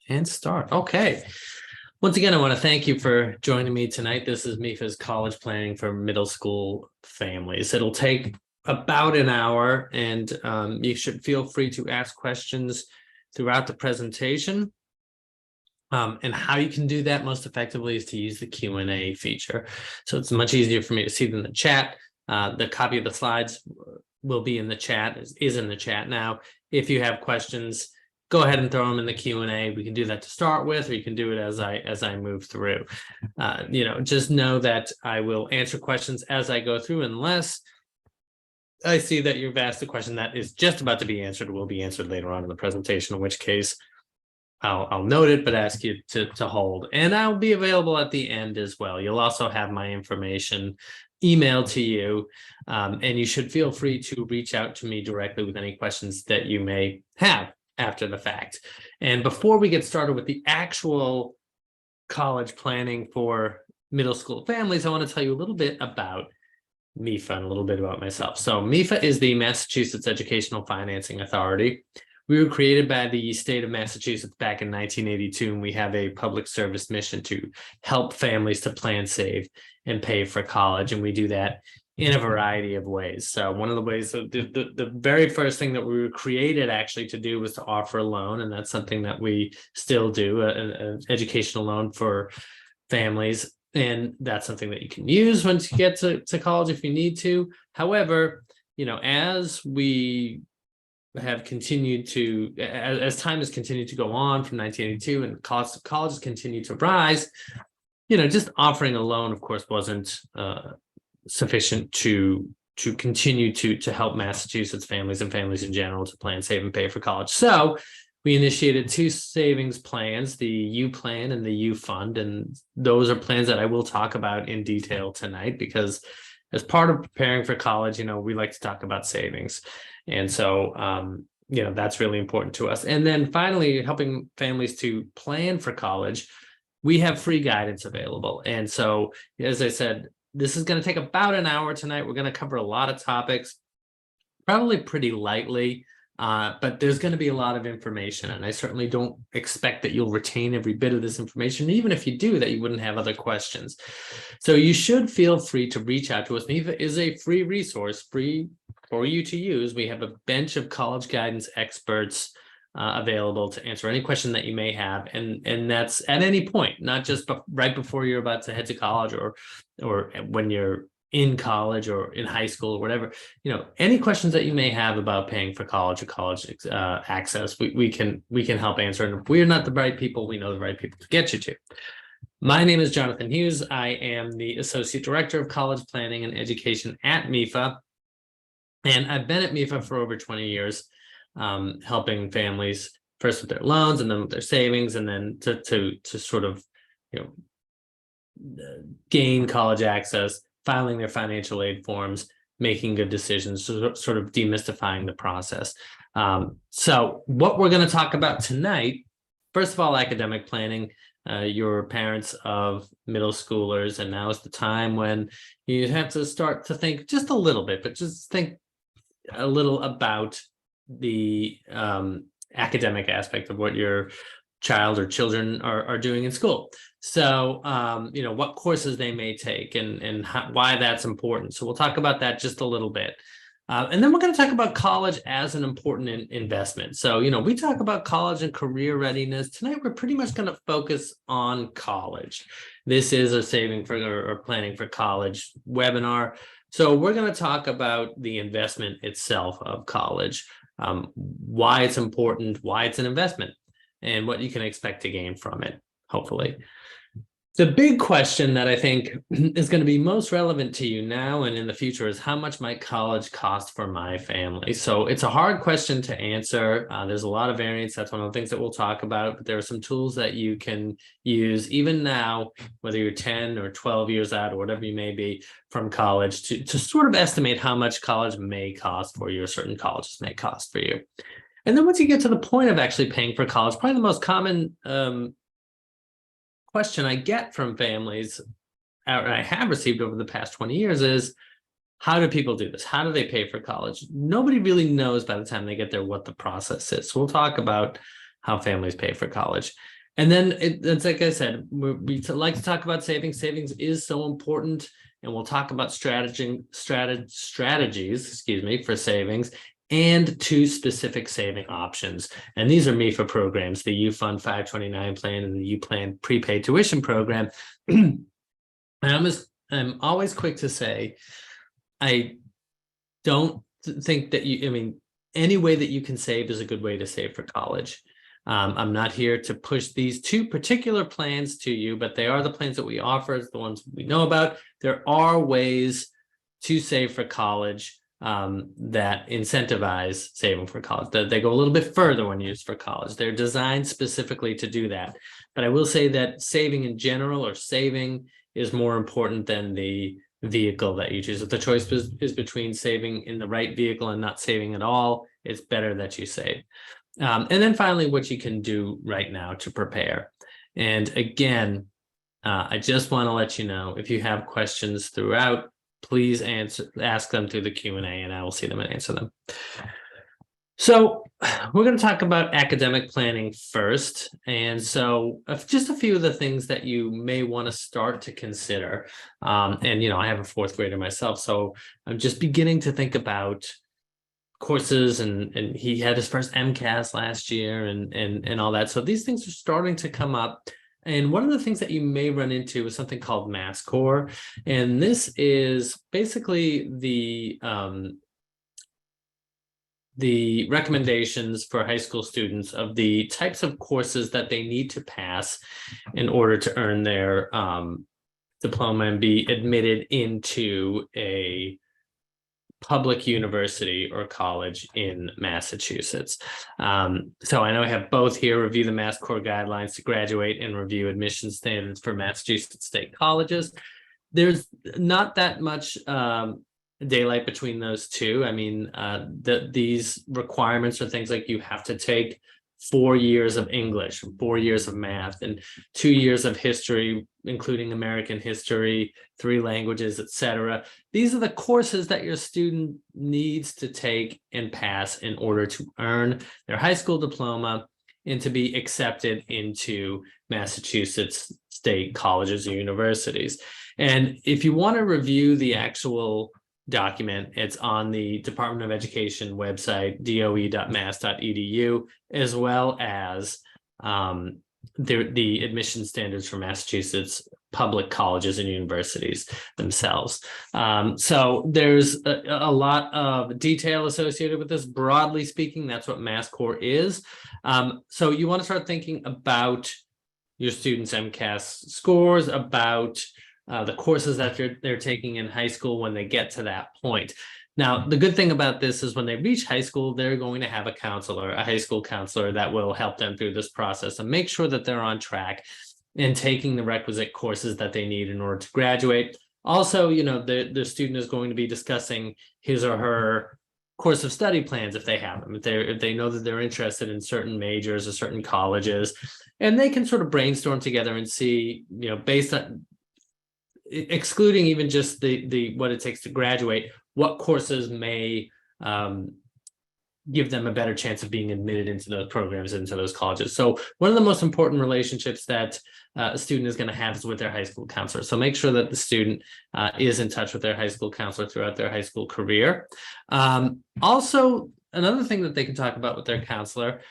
And start. Okay. Once again, I want to thank you for joining me tonight. This is MEFA's college planning for middle school families. It'll take about an hour, and you should feel free to ask questions throughout the presentation. And how you can do that most effectively is to use the Q&A feature. So it's much easier for me to see than the chat. The copy of the slides will be in the chat, is in the chat now. If you have questions, go ahead and throw them in the Q&A. We can do that to start with, or you can do it as I move through. Just know that I will answer questions as I go through, unless I see that you've asked a question that is just about to be answered, will be answered later on in the presentation, in which case I'll note it, but ask you to hold. And I'll be available at the end as well. You'll also have my information emailed to you, and you should feel free to reach out to me directly with any questions that you may have after the fact. And before we get started with the actual college planning for middle school families, I want to tell you a little bit about MEFA and a little bit about myself. So MEFA is the Massachusetts Educational Financing Authority. We were created by the state of Massachusetts back in 1982, and we have a public service mission to help families to plan, save, and pay for college. And we do that in a variety of ways. So one of the ways, the very first thing that we were created actually to do was to offer a loan, and that's something that we still do, an educational loan for families. And that's something that you can use once you get to college if you need to. However, as we have continued to, as time has continued to go on from 1982 and the cost of college has continued to rise, just offering a loan, of course, wasn't sufficient to continue to help Massachusetts families and families in general to plan, save, and pay for college. So we initiated two savings plans, the U plan and the U fund, and those are plans that I will talk about in detail tonight, because as part of preparing for college, we like to talk about savings. And so, that's really important to us. And then finally, helping families to plan for college, we have free guidance available. And so, as I said, this is going to take about an hour tonight. We're going to cover a lot of topics, probably pretty lightly, but there's going to be a lot of information. And I certainly don't expect that you'll retain every bit of this information. Even if you do, that you wouldn't have other questions. So you should feel free to reach out to us. MEFA is a free resource, free for you to use. We have a bench of college guidance experts available to answer any question that you may have, and that's at any point, not just right before you're about to head to college, or when you're in college or in high school or whatever. Any questions that you may have about paying for college or college access, we can help answer. And if we're not the right people, we know the right people to get you to. My name is Jonathan Hughes. I am the Associate Director of College Planning and Education at MEFA. And I've been at MEFA for over 20 years, helping families first with their loans, and then with their savings, and then to sort of gain college access, filing their financial aid forms, making good decisions, sort of demystifying the process. So what we're going to talk about tonight, first of all, academic planning. You're parents of middle schoolers, and now is the time when you have to start to think just a little bit, but just think a little about the academic aspect of what your child or children are doing in school. So, what courses they may take, and why that's important. So we'll talk about that just a little bit. And then we're going to talk about college as an important investment. So, we talk about college and career readiness. Tonight, we're pretty much going to focus on college. This is a saving for or planning for college webinar. So we're going to talk about the investment itself of college, why it's important, why it's an investment, and what you can expect to gain from it, hopefully. The big question that I think is going to be most relevant to you now and in the future is, how much might college cost for my family? So it's a hard question to answer. There's a lot of variance. That's one of the things that we'll talk about. But there are some tools that you can use even now, whether you're 10 or 12 years out or whatever you may be from college, to sort of estimate how much college may cost for you, or certain colleges may cost for you. And then once you get to the point of actually paying for college, probably the most common question I get from families, and I have received over the past 20 years, is, how do people do this? How do they pay for college? Nobody really knows by the time they get there what the process is. So we'll talk about how families pay for college. And then it's like I said, we like to talk about savings. Savings is so important, and we'll talk about strategies, excuse me, for savings and two specific saving options. And these are MEFA programs, the U Fund 529 plan and the U Plan prepaid tuition program. I'm always quick to say, I don't think that any way that you can save is a good way to save for college. I'm not here to push these two particular plans to you, but they are the plans that we offer, the ones we know about. There are ways to save for college that incentivize saving for college. They go a little bit further when used for college. They're designed specifically to do that. But I will say that saving in general, or saving, is more important than the vehicle that you choose. If the choice is between saving in the right vehicle and not saving at all, it's better that you save. And then finally, what you can do right now to prepare. And again, I just want to let you know, if you have questions throughout, please ask them through the Q&A, and I will see them and answer them. So we're going to talk about academic planning first. And so just a few of the things that you may want to start to consider. And, I have a fourth grader myself, so I'm just beginning to think about courses, and he had his first MCAS last year and all that. So these things are starting to come up. And one of the things that you may run into is something called MassCore. And this is basically the recommendations for high school students of the types of courses that they need to pass in order to earn their diploma and be admitted into a public university or college in Massachusetts. So I know I have both here: review the MassCore guidelines to graduate and review admission standards for Massachusetts state colleges. There's not that much daylight between those two. I mean, these requirements are things like you have to take 4 years of English, 4 years of math, and 2 years of history, including American history, 3 languages, etc. These are the courses that your student needs to take and pass in order to earn their high school diploma and to be accepted into Massachusetts state colleges or universities. And if you want to review the actual document, it's on the Department of Education website, doe.mass.edu, as well as the admission standards for Massachusetts public colleges and universities themselves. So there's a lot of detail associated with this. Broadly speaking, that's what MassCore is. So you want to start thinking about your students' MCAS scores, about the courses that they're taking in high school when they get to that point. Now, the good thing about this is when they reach high school, they're going to have a counselor, a high school counselor, that will help them through this process and make sure that they're on track and taking the requisite courses that they need in order to graduate. Also, the student is going to be discussing his or her course of study plans if they have them, if they know that they're interested in certain majors or certain colleges, and they can sort of brainstorm together and see, based on excluding even just the what it takes to graduate, what courses may give them a better chance of being admitted into those programs, into those colleges. So one of the most important relationships that a student is going to have is with their high school counselor. So make sure that the student is in touch with their high school counselor throughout their high school career. Also, another thing that they can talk about with their counselor: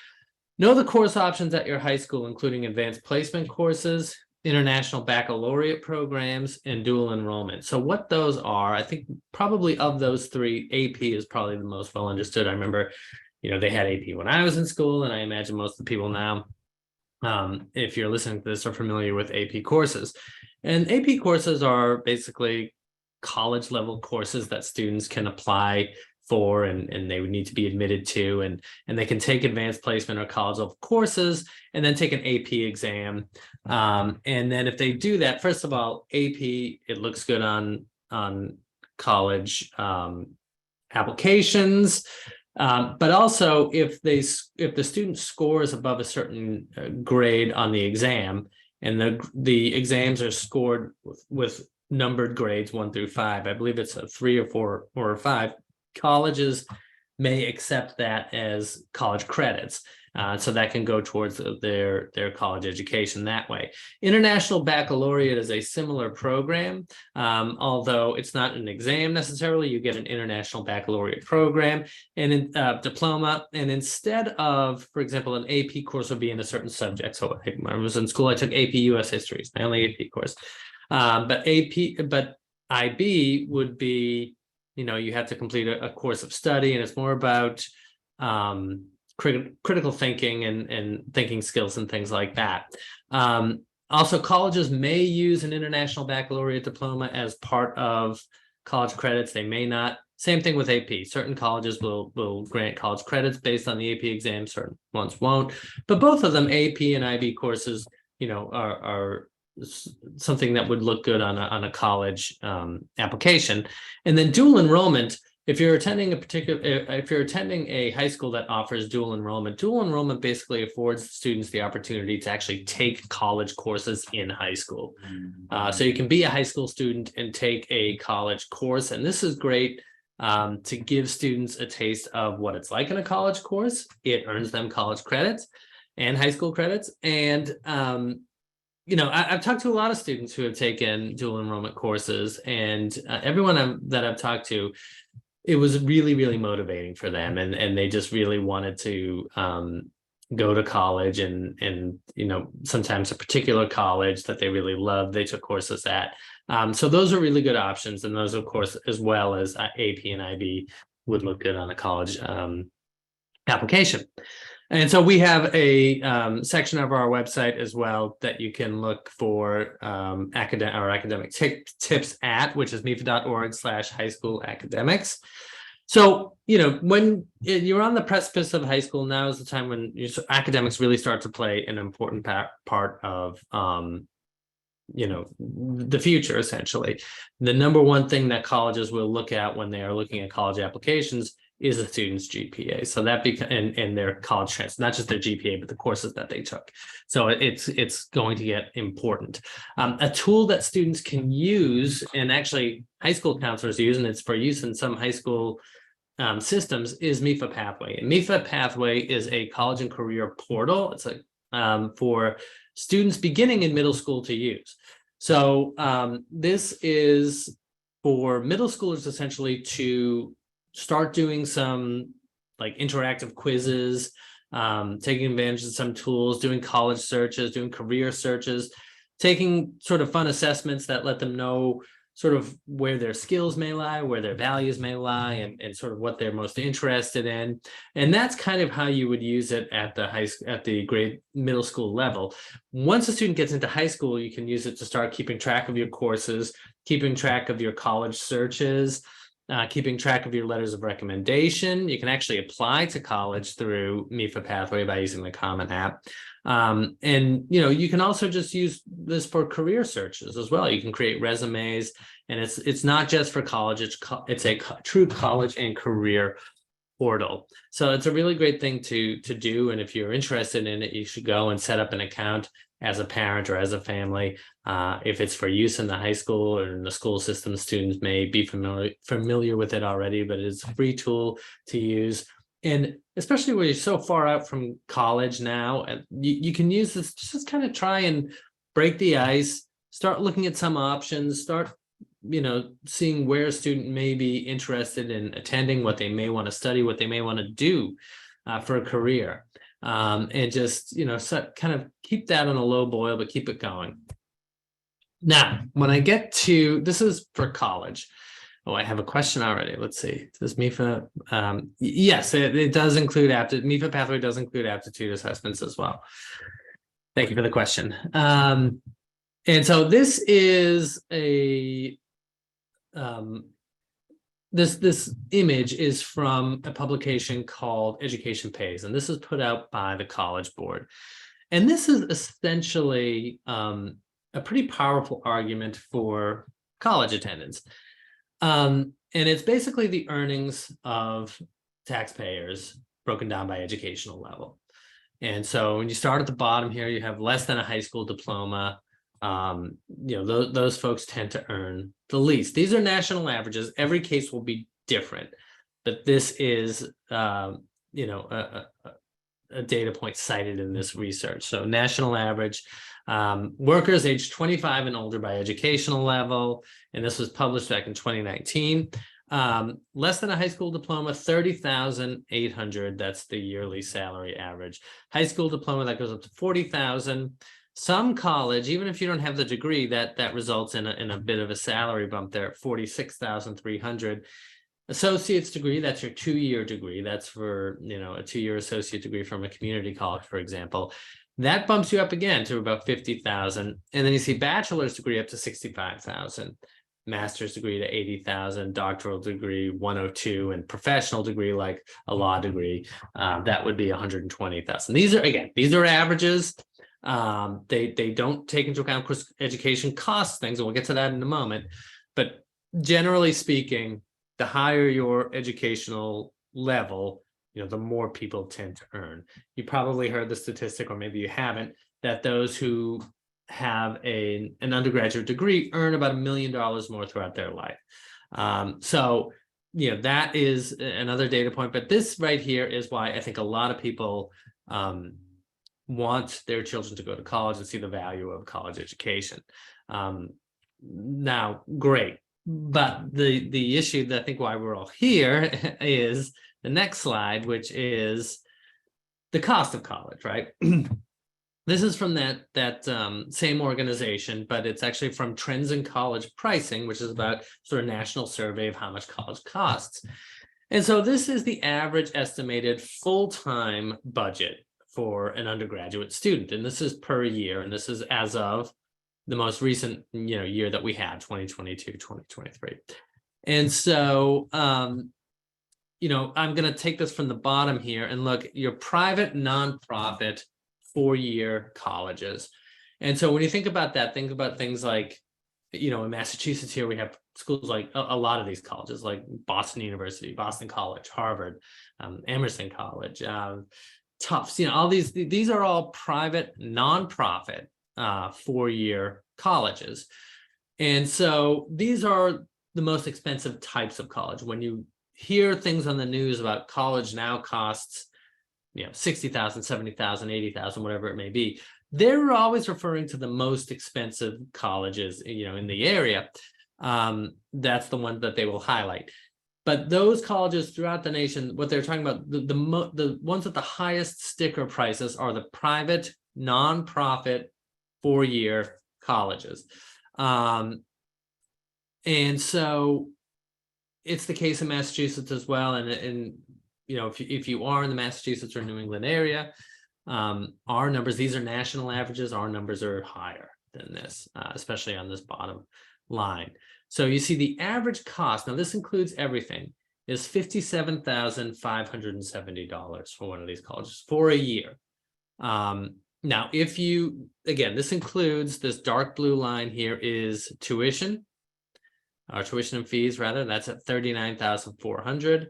know the course options at your high school, including advanced placement courses, international baccalaureate programs, and dual enrollment. So what those are, I think probably of those three, AP is probably the most well understood. I remember, they had AP when I was in school, and I imagine most of the people now, if you're listening to this, are familiar with AP courses. And AP courses are basically college level courses that students can apply for, and they would need to be admitted to, and they can take advanced placement or college level courses and then take an AP exam. And then if they do that, first of all, AP, it looks good on college applications. But also, if the student scores above a certain grade on the exam, and the exams are scored with numbered grades 1 through 5, I believe it's a 3 or 4 or 5, colleges may accept that as college credits. So that can go towards their college education that way. International Baccalaureate is a similar program, although it's not an exam necessarily. You get an International Baccalaureate program and diploma. And instead of, for example, an AP course would be in a certain subject. So when I was in school, I took AP US History, it's my only AP course. But IB would be, you have to complete a course of study, and it's more about critical thinking and thinking skills and things like that. Also, colleges may use an International Baccalaureate diploma as part of college credits. They may not. Same thing with AP. Certain colleges will grant college credits based on the AP exam. Certain ones won't. But both of them, AP and IB courses, are something that would look good on a college application. And then dual enrollment. If you're attending a high school that offers dual enrollment basically affords students the opportunity to actually take college courses in high school. So you can be a high school student and take a college course, and this is great to give students a taste of what it's like in a college course. It earns them college credits and high school credits, and I've talked to a lot of students who have taken dual enrollment courses, and everyone that I've talked to, it was really, really motivating for them. And they just really wanted to go to college and sometimes a particular college that they really loved, they took courses at. So those are really good options. And those, of course, as well as AP and IB would look good on a college application. And so we have a section of our website as well that you can look for academic tips at, which is mefa.org/high school academics. So, when you're on the precipice of high school, now is the time when academics really start to play an important part of, the future, essentially. The number one thing that colleges will look at when they are looking at college applications is a student's GPA. So that and their college transcript, not just their GPA, but the courses that they took. So it's going to get important. A tool that students can use, and actually high school counselors use, and it's for use in some high school systems, is MEFA Pathway. And MEFA Pathway is a college and career portal. It's for students beginning in middle school to use. So this is for middle schoolers essentially to start doing some like interactive quizzes, taking advantage of some tools, doing college searches, doing career searches, taking sort of fun assessments that let them know sort of where their skills may lie, where their values may lie, and sort of what they're most interested in. And that's kind of how you would use it at the middle school level. Once a student gets into high school, you can use it to start keeping track of your courses, keeping track of your college searches, keeping track of your letters of recommendation. You can actually apply to college through MEFA Pathway by using the Common App. And you can also just use this for career searches as well. You can create resumes, and it's not just for college. It's a true college and career portal. So it's a really great thing to do. And if you're interested in it, you should go and set up an account as a parent or as a family. If it's for use in the high school or in the school system, students may be familiar with it already, but it's a free tool to use. And especially when you're so far out from college now, you can use this to just kind of try and break the ice, start looking at some options, start seeing where a student may be interested in attending, what they may want to study, what they may want to do for a career. And just, kind of keep that on a low boil, but keep it going. Now, when I get to, this is for college. Oh, I have a question already. Let's see. Does MEFA? Yes, it does include MEFA Pathway does include aptitude assessments as well. Thank you for the question. And so this is a this image is from a publication called Education Pays, and this is put out by the College Board. And this is essentially a pretty powerful argument for college attendance. And it's basically the earnings of taxpayers broken down by educational level. And so when you start at the bottom here, you have less than a high school diploma. Those folks tend to earn the least. These are national averages. Every case will be different, but this is, a a data point cited in this research. So national average, workers aged 25 and older by educational level, and this was published back in 2019. Less than a high school diploma, 30,800. That's the yearly salary average. High school diploma, that goes up to 40,000. Some college, even if you don't have the degree, that results in a bit of a salary bump there at 46,300. Associate's degree, that's your 2-year degree. That's for, a 2-year associate degree from a community college, for example. That bumps you up again to about 50,000. And then you see bachelor's degree up to 65,000, master's degree to 80,000, doctoral degree 102, and professional degree like a law degree, that would be 120,000. These are averages. They don't take into account, of course, education costs things, and we'll get to that in a moment. But generally speaking, the higher your educational level, the more people tend to earn. You probably heard the statistic, or maybe you haven't, that those who have an undergraduate degree earn about $1 million more throughout their life. So, that is another data point. But this right here is why I think a lot of people want their children to go to college and see the value of college education. Now, great. But the issue that I think why we're all here is the next slide, which is the cost of college, right? This is from that same organization, but it's actually from Trends in College Pricing, which is about sort of national survey of how much college costs. And so this is the average estimated full-time budget for an undergraduate student. And this is per year, and this is as of the most recent year that we had, 2022, 2023. And so I'm going to take this from the bottom here and look at your private nonprofit 4-year colleges. And so when you think about that, think about things like, in Massachusetts here, we have schools like a lot of these colleges, like Boston University, Boston College, Harvard, Emerson College, Tufts, all these are all private nonprofit 4-year colleges. And so these are the most expensive types of college. When you hear things on the news about college now costs, 60,000, 70,000, 80,000, whatever it may be, they're always referring to the most expensive colleges, in the area. That's the one that they will highlight. But those colleges throughout the nation, what they're talking about, the ones with the highest sticker prices are the private nonprofit 4-year colleges. And so it's the case in Massachusetts as well. And if you are in the Massachusetts or New England area, our numbers, these are national averages, our numbers are higher than this, especially on this bottom line. So you see the average cost, now this includes everything, is $57,570 for one of these colleges for a year. Now, if you, again, this includes, this dark blue line here is tuition, or tuition and fees rather, that's at $39,400.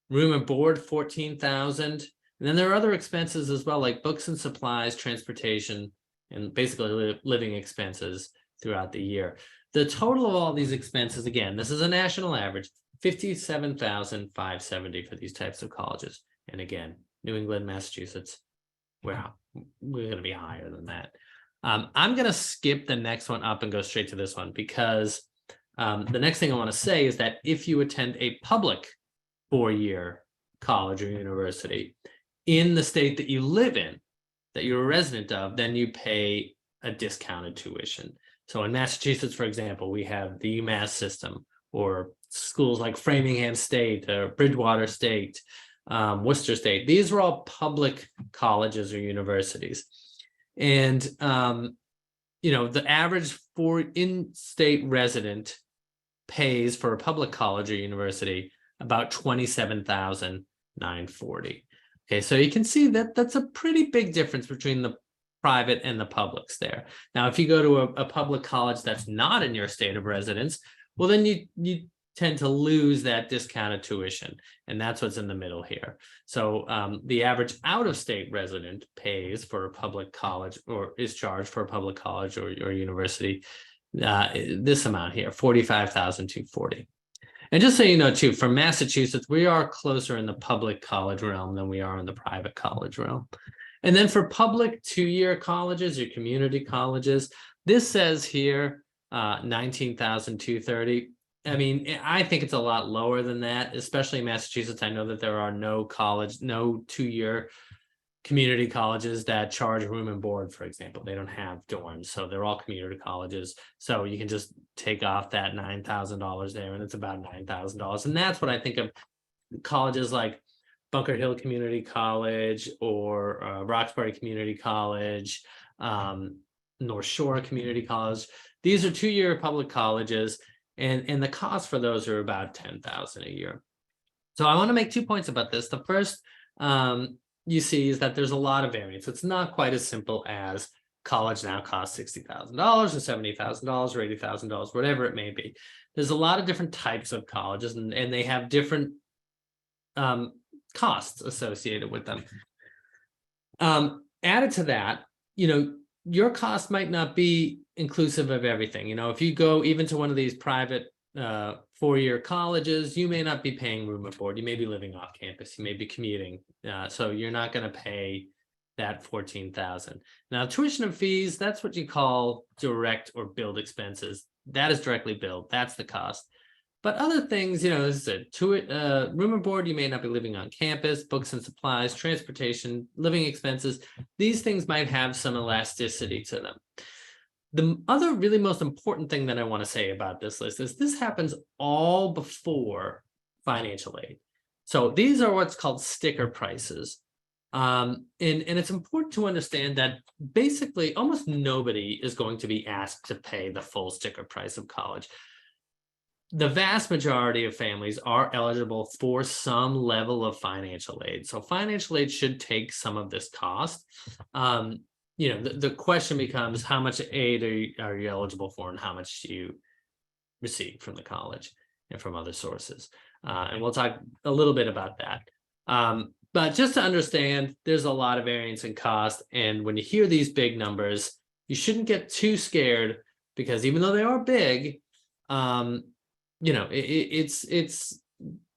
Room and board, $14,000. And then there are other expenses as well, like books and supplies, transportation, and basically living expenses throughout the year. The total of all these expenses, again, this is a national average, $57,570 for these types of colleges. And again, New England, Massachusetts, we're going to be higher than that. I'm going to skip the next one up and go straight to this one, because the next thing I want to say is that if you attend a public 4-year college or university in the state that you live in, that you're a resident of, then you pay a discounted tuition. So in Massachusetts, for example, we have the UMass system, or schools like Framingham State, or Bridgewater State, Worcester State. These are all public colleges or universities. And, the average for in-state resident pays for a public college or university about $27,940. Okay, so you can see that that's a pretty big difference between the private and the publics there. Now, if you go to a public college that's not in your state of residence, well, then you tend to lose that discounted tuition, and that's what's in the middle here. So the average out-of-state resident pays for a public college, or is charged for a public college or university, this amount here, $45,240. And just so you know, too, for Massachusetts, we are closer in the public college realm than we are in the private college realm. And then for public 2-year colleges, your community colleges, this says here 19,230. I mean, I think it's a lot lower than that, especially in Massachusetts. I know that there are no 2-year community colleges that charge room and board, for example. They don't have dorms, so they're all community colleges. So you can just take off that $9,000 there, and it's about $9,000. And that's what I think of colleges like Bunker Hill Community College or Roxbury Community College, North Shore Community College. These are 2-year public colleges, and the cost for those are about $10,000 a year. So I want to make 2 points about this. The first you see is that there's a lot of variance. It's not quite as simple as college now costs $60,000 or $70,000 or $80,000, whatever it may be. There's a lot of different types of colleges, and they have different costs associated with them. Added to that, your cost might not be inclusive of everything. If you go even to one of these private 4-year colleges, you may not be paying room and board. You may be living off campus. You may be commuting. So you're not going to pay that $14,000. Now, tuition and fees, that's what you call direct or billed expenses. That is directly billed. That's the cost. But other things, this is room and board, you may not be living on campus, books and supplies, transportation, living expenses. These things might have some elasticity to them. The other really most important thing that I want to say about this list is this happens all before financial aid. So these are what's called sticker prices. And it's important to understand that basically almost nobody is going to be asked to pay the full sticker price of college. The vast majority of families are eligible for some level of financial aid. So financial aid should take some of this cost. The question becomes, how much aid are you eligible for, and how much do you receive from the college and from other sources? And we'll talk a little bit about that. But just to understand, there's a lot of variance in cost. And when you hear these big numbers, you shouldn't get too scared, because even though they are big,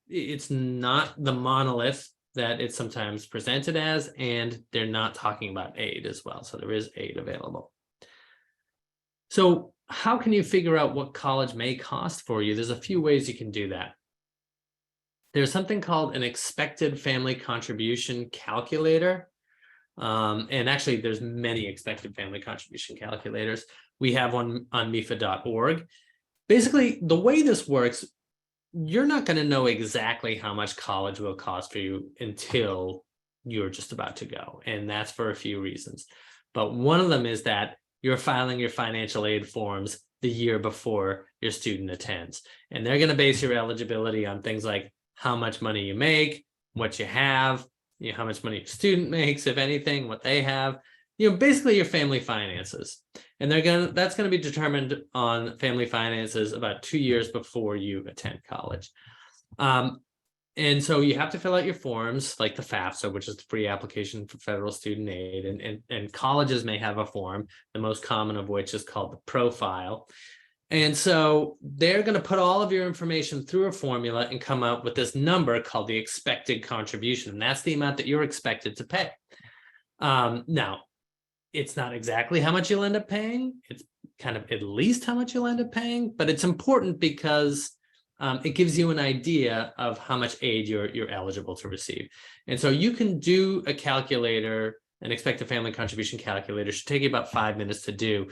it's not the monolith that it's sometimes presented as, and they're not talking about aid as well. So there is aid available. So how can you figure out what college may cost for you? There's a few ways you can do that. There's something called an expected family contribution calculator. And actually, there's many expected family contribution calculators. We have one on MEFA.org. Basically, the way this works, you're not going to know exactly how much college will cost for you until you're just about to go. And that's for a few reasons. But one of them is that you're filing your financial aid forms the year before your student attends. And they're going to base your eligibility on things like how much money you make, what you have, how much money your student makes, if anything, what they have, basically your family finances. And that's going to be determined on family finances about 2 years before you attend college. And so you have to fill out your forms, like the FAFSA, which is the free application for federal student aid. And colleges may have a form, the most common of which is called the profile. And so they're going to put all of your information through a formula and come out with this number called the expected contribution. And that's the amount that you're expected to pay. Now, it's not exactly how much you'll end up paying. It's kind of at least how much you'll end up paying, but it's important because it gives you an idea of how much aid you're eligible to receive. And so you can do a calculator, an expected family contribution calculator. It should take you about 5 minutes to do.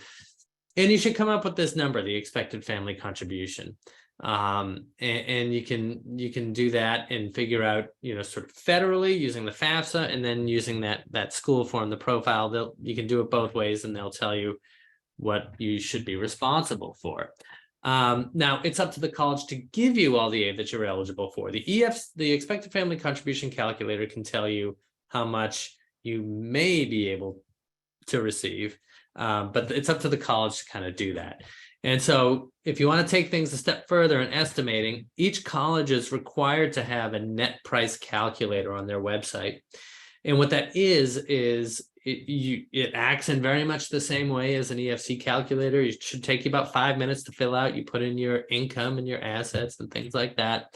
And you should come up with this number, the expected family contribution. And you can do that and figure out, sort of federally using the FAFSA, and then using that school form, the profile. You can do it both ways, and they'll tell you what you should be responsible for. Now, it's up to the college to give you all the aid that you're eligible for. The expected family contribution calculator can tell you how much you may be able to receive, but it's up to the college to kind of do that. And so if you want to take things a step further in estimating, each college is required to have a net price calculator on their website. And what that is it acts in very much the same way as an EFC calculator. It should take you about 5 minutes to fill out. You put in your income and your assets and things like that.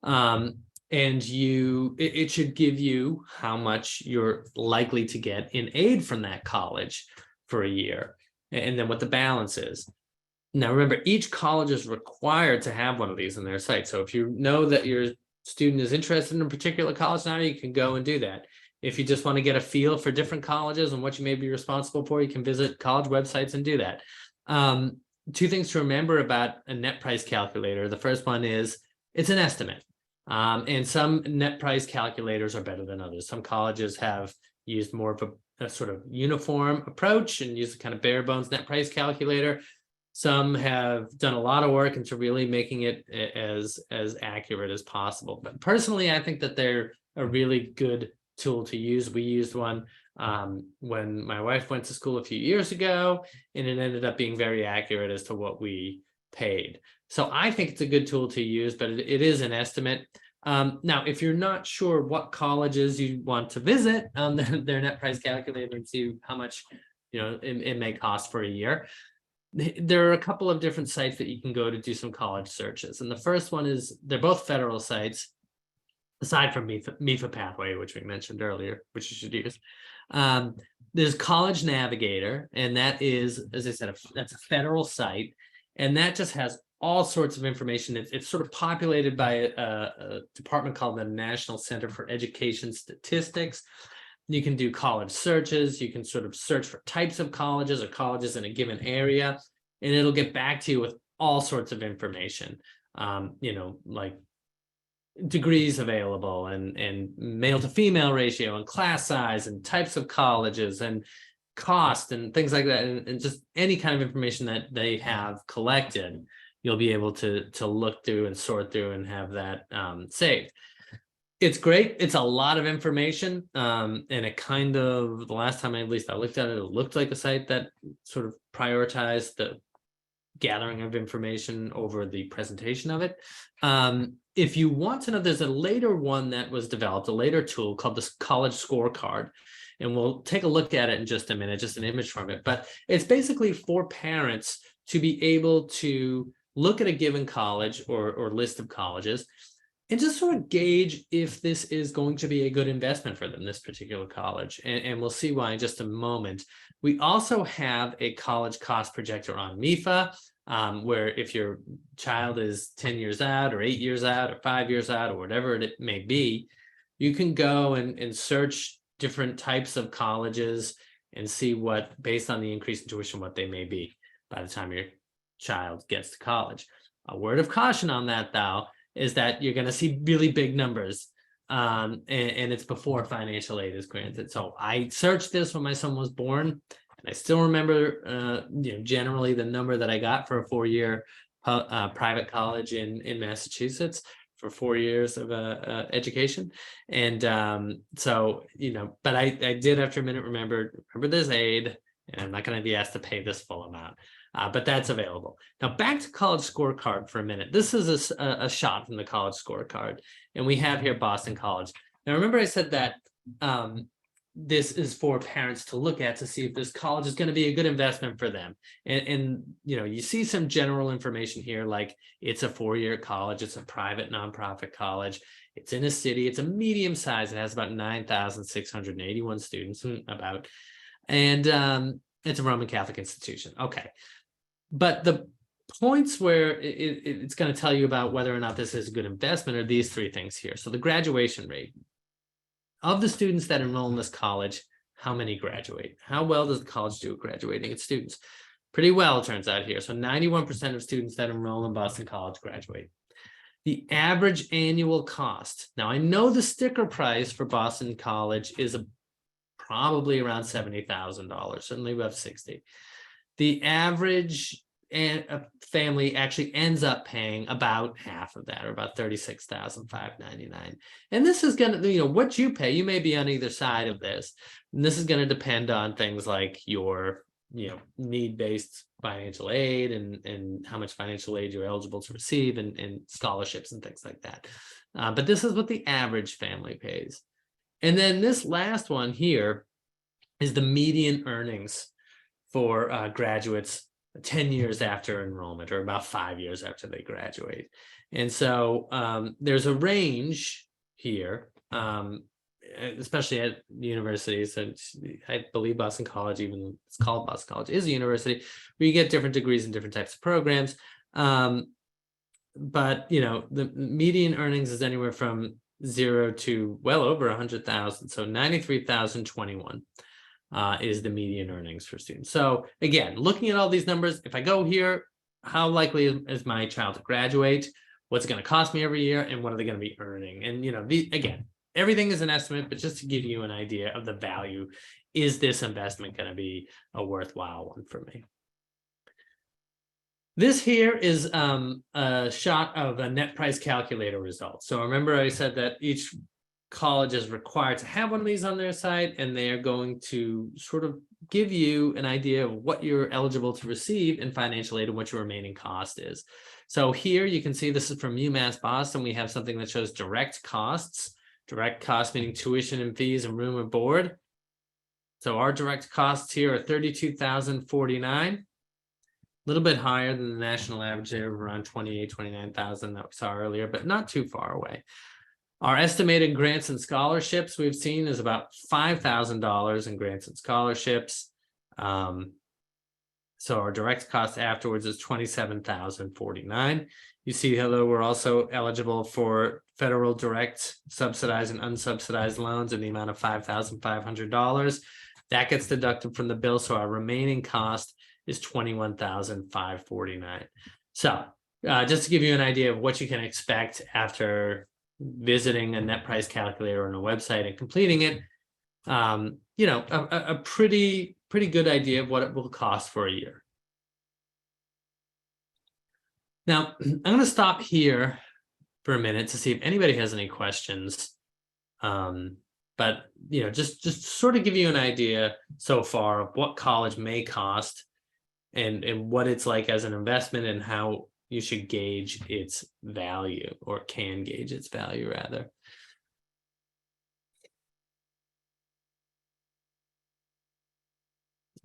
And it should give you how much you're likely to get in aid from that college for a year, and then what the balance is. Now, remember, each college is required to have one of these in their site. So if you know that your student is interested in a particular college now, you can go and do that. If you just want to get a feel for different colleges and what you may be responsible for, you can visit college websites and do that. Two things to remember about a net price calculator. The first one is it's an estimate. And some net price calculators are better than others. Some colleges have used more of a sort of uniform approach and use a kind of bare bones net price calculator. Some have done a lot of work into really making it as accurate as possible. But personally, I think that they're a really good tool to use. We used one when my wife went to school a few years ago, and it ended up being very accurate as to what we paid. So I think it's a good tool to use, but it is an estimate. Now, if you're not sure what colleges you want to visit, their net price calculator and see how much it may cost for a year, there are a couple of different sites that you can go to do some college searches. And the first one is, they're both federal sites, aside from MEFA Pathway, which we mentioned earlier, which you should use. There's College Navigator, and that is, as I said, that's a federal site, and that just has all sorts of information. It's sort of populated by a department called the National Center for Education Statistics. You can do college searches. You can sort of search for types of colleges or colleges in a given area, and it'll get back to you with all sorts of information, like degrees available and male to female ratio and class size and types of colleges and cost and things like that. And just any kind of information that they have collected, you'll be able to look through and sort through and have that saved. It's great. It's a lot of information. And it kind of, the last time at least I looked at it, it looked like a site that sort of prioritized the gathering of information over the presentation of it. If you want to know, there's a later one that was developed, a later tool called the College Scorecard. And we'll take a look at it in just a minute, just an image from it. But it's basically for parents to be able to look at a given college or list of colleges and just sort of gauge if this is going to be a good investment for them, this particular college. And we'll see why in just a moment. We also have a college cost projector on MEFA, where if your child is 10 years out or 8 years out or 5 years out or whatever it may be, you can go and search different types of colleges and see what, based on the increase in tuition, what they may be by the time your child gets to college. A word of caution on that, though, is that you're going to see really big numbers, and it's before financial aid is granted. So I searched this when my son was born, and I still remember, generally the number that I got for a 4-year private college in Massachusetts for 4 years of education. And so, but I did after a minute remember there's aid, and I'm not going to be asked to pay this full amount. But that's available. Now back to College Scorecard for a minute. This is a shot from the College Scorecard, and we have here Boston College. Now remember I said that this is for parents to look at to see if this college is going to be a good investment for them. And you see some general information here, like it's a 4-year college, it's a private nonprofit college, it's in a city, it's a medium size, it has about 9,681 students, and it's a Roman Catholic institution. Okay. But the points where it's going to tell you about whether or not this is a good investment are these 3 things here. So the graduation rate. Of the students that enroll in this college, how many graduate? How well does the college do at graduating its students? Pretty well, it turns out here. So 91% of students that enroll in Boston College graduate. The average annual cost. Now, I know the sticker price for Boston College is probably around $70,000, certainly above 60. The average family actually ends up paying about half of that, or about $36,599. And this is going to, what you pay, you may be on either side of this. And this is going to depend on things like your, need-based financial aid and how much financial aid you're eligible to receive and scholarships and things like that. But this is what the average family pays. And then this last one here is the median earnings for graduates 10 years after enrollment, or about 5 years after they graduate. And so there's a range here, especially at universities. And I believe Boston College, even it's called Boston College, is a university where you get different degrees and different types of programs. But the median earnings is anywhere from 0 to well over 100,000. So 93,021 is the median earnings for students. So again, looking at all these numbers, if I go here, how likely is my child to graduate? What's it going to cost me every year, and what are they going to be earning? And again, everything is an estimate, but just to give you an idea of the value, is this investment going to be a worthwhile one for me? This here is a shot of a net price calculator result. So remember I said that each college is required to have one of these on their site, and they are going to sort of give you an idea of what you're eligible to receive in financial aid and what your remaining cost is. So here you can see this is from UMass Boston. We have something that shows direct costs. Direct costs meaning tuition and fees and room and board. So our direct costs here are $32,049. A little bit higher than the national average there, around 29,000 that we saw earlier, but not too far away. Our estimated grants and scholarships we've seen is about $5,000 in grants and scholarships. So our direct cost afterwards is $27,049. You see, hello, we're also eligible for federal direct subsidized and unsubsidized loans in the amount of $5,500. That gets deducted from the bill, so our remaining cost is $21,549. So just to give you an idea of what you can expect after visiting a net price calculator on a website and completing it, a pretty good idea of what it will cost for a year. Now, I'm going to stop here for a minute to see if anybody has any questions. But just sort of give you an idea so far of what college may cost and what it's like as an investment, and how you should gauge its value, or can gauge its value rather.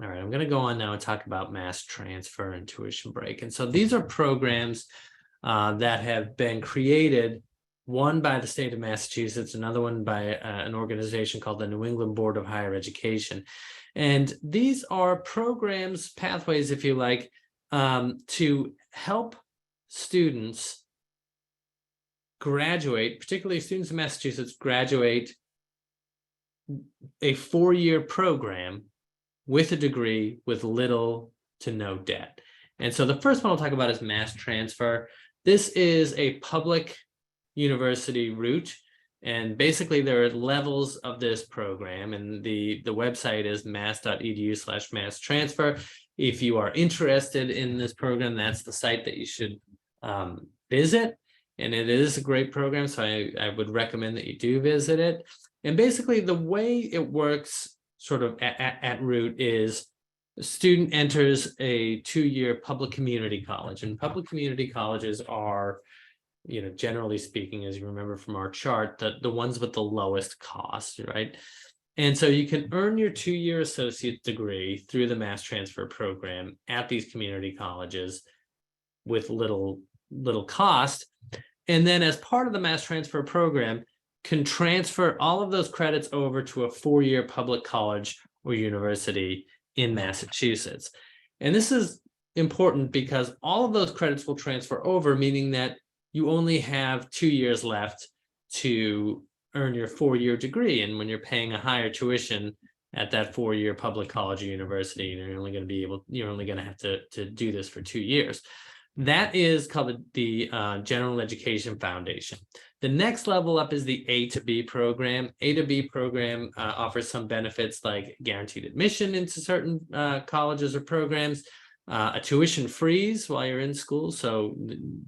All right, I'm going to go on now and talk about mass transfer and tuition break. And so these are programs that have been created, one by the state of Massachusetts, another one by an organization called the New England Board of Higher Education. And these are programs, pathways, if you like, to help students graduate, particularly students in Massachusetts, graduate a 4-year program with a degree with little to no debt. And so the first one I'll talk about is mass transfer. This is a public university route, and basically there are levels of this program, and the website is mass.edu/mass transfer. If you are interested in this program, that's the site that you should visit, and it is a great program, so I would recommend that you do visit it. And basically the way it works sort of at root is a student enters a 2-year public community college, and public community colleges are, generally speaking, as you remember from our chart, the ones with the lowest cost, right? And so you can earn your 2-year associate degree through the mass transfer program at these community colleges with little cost. And then as part of the mass transfer program, can transfer all of those credits over to a 4-year public college or university in Massachusetts. And this is important because all of those credits will transfer over, meaning that you only have 2 years left to earn your 4-year degree. And when you're paying a higher tuition at that 4-year public college or university, you're only going to have to do this for 2 years. That is called the General Education Foundation. The next level up is the A to B program. A to B program offers some benefits like guaranteed admission into certain colleges or programs, a tuition freeze while you're in school, so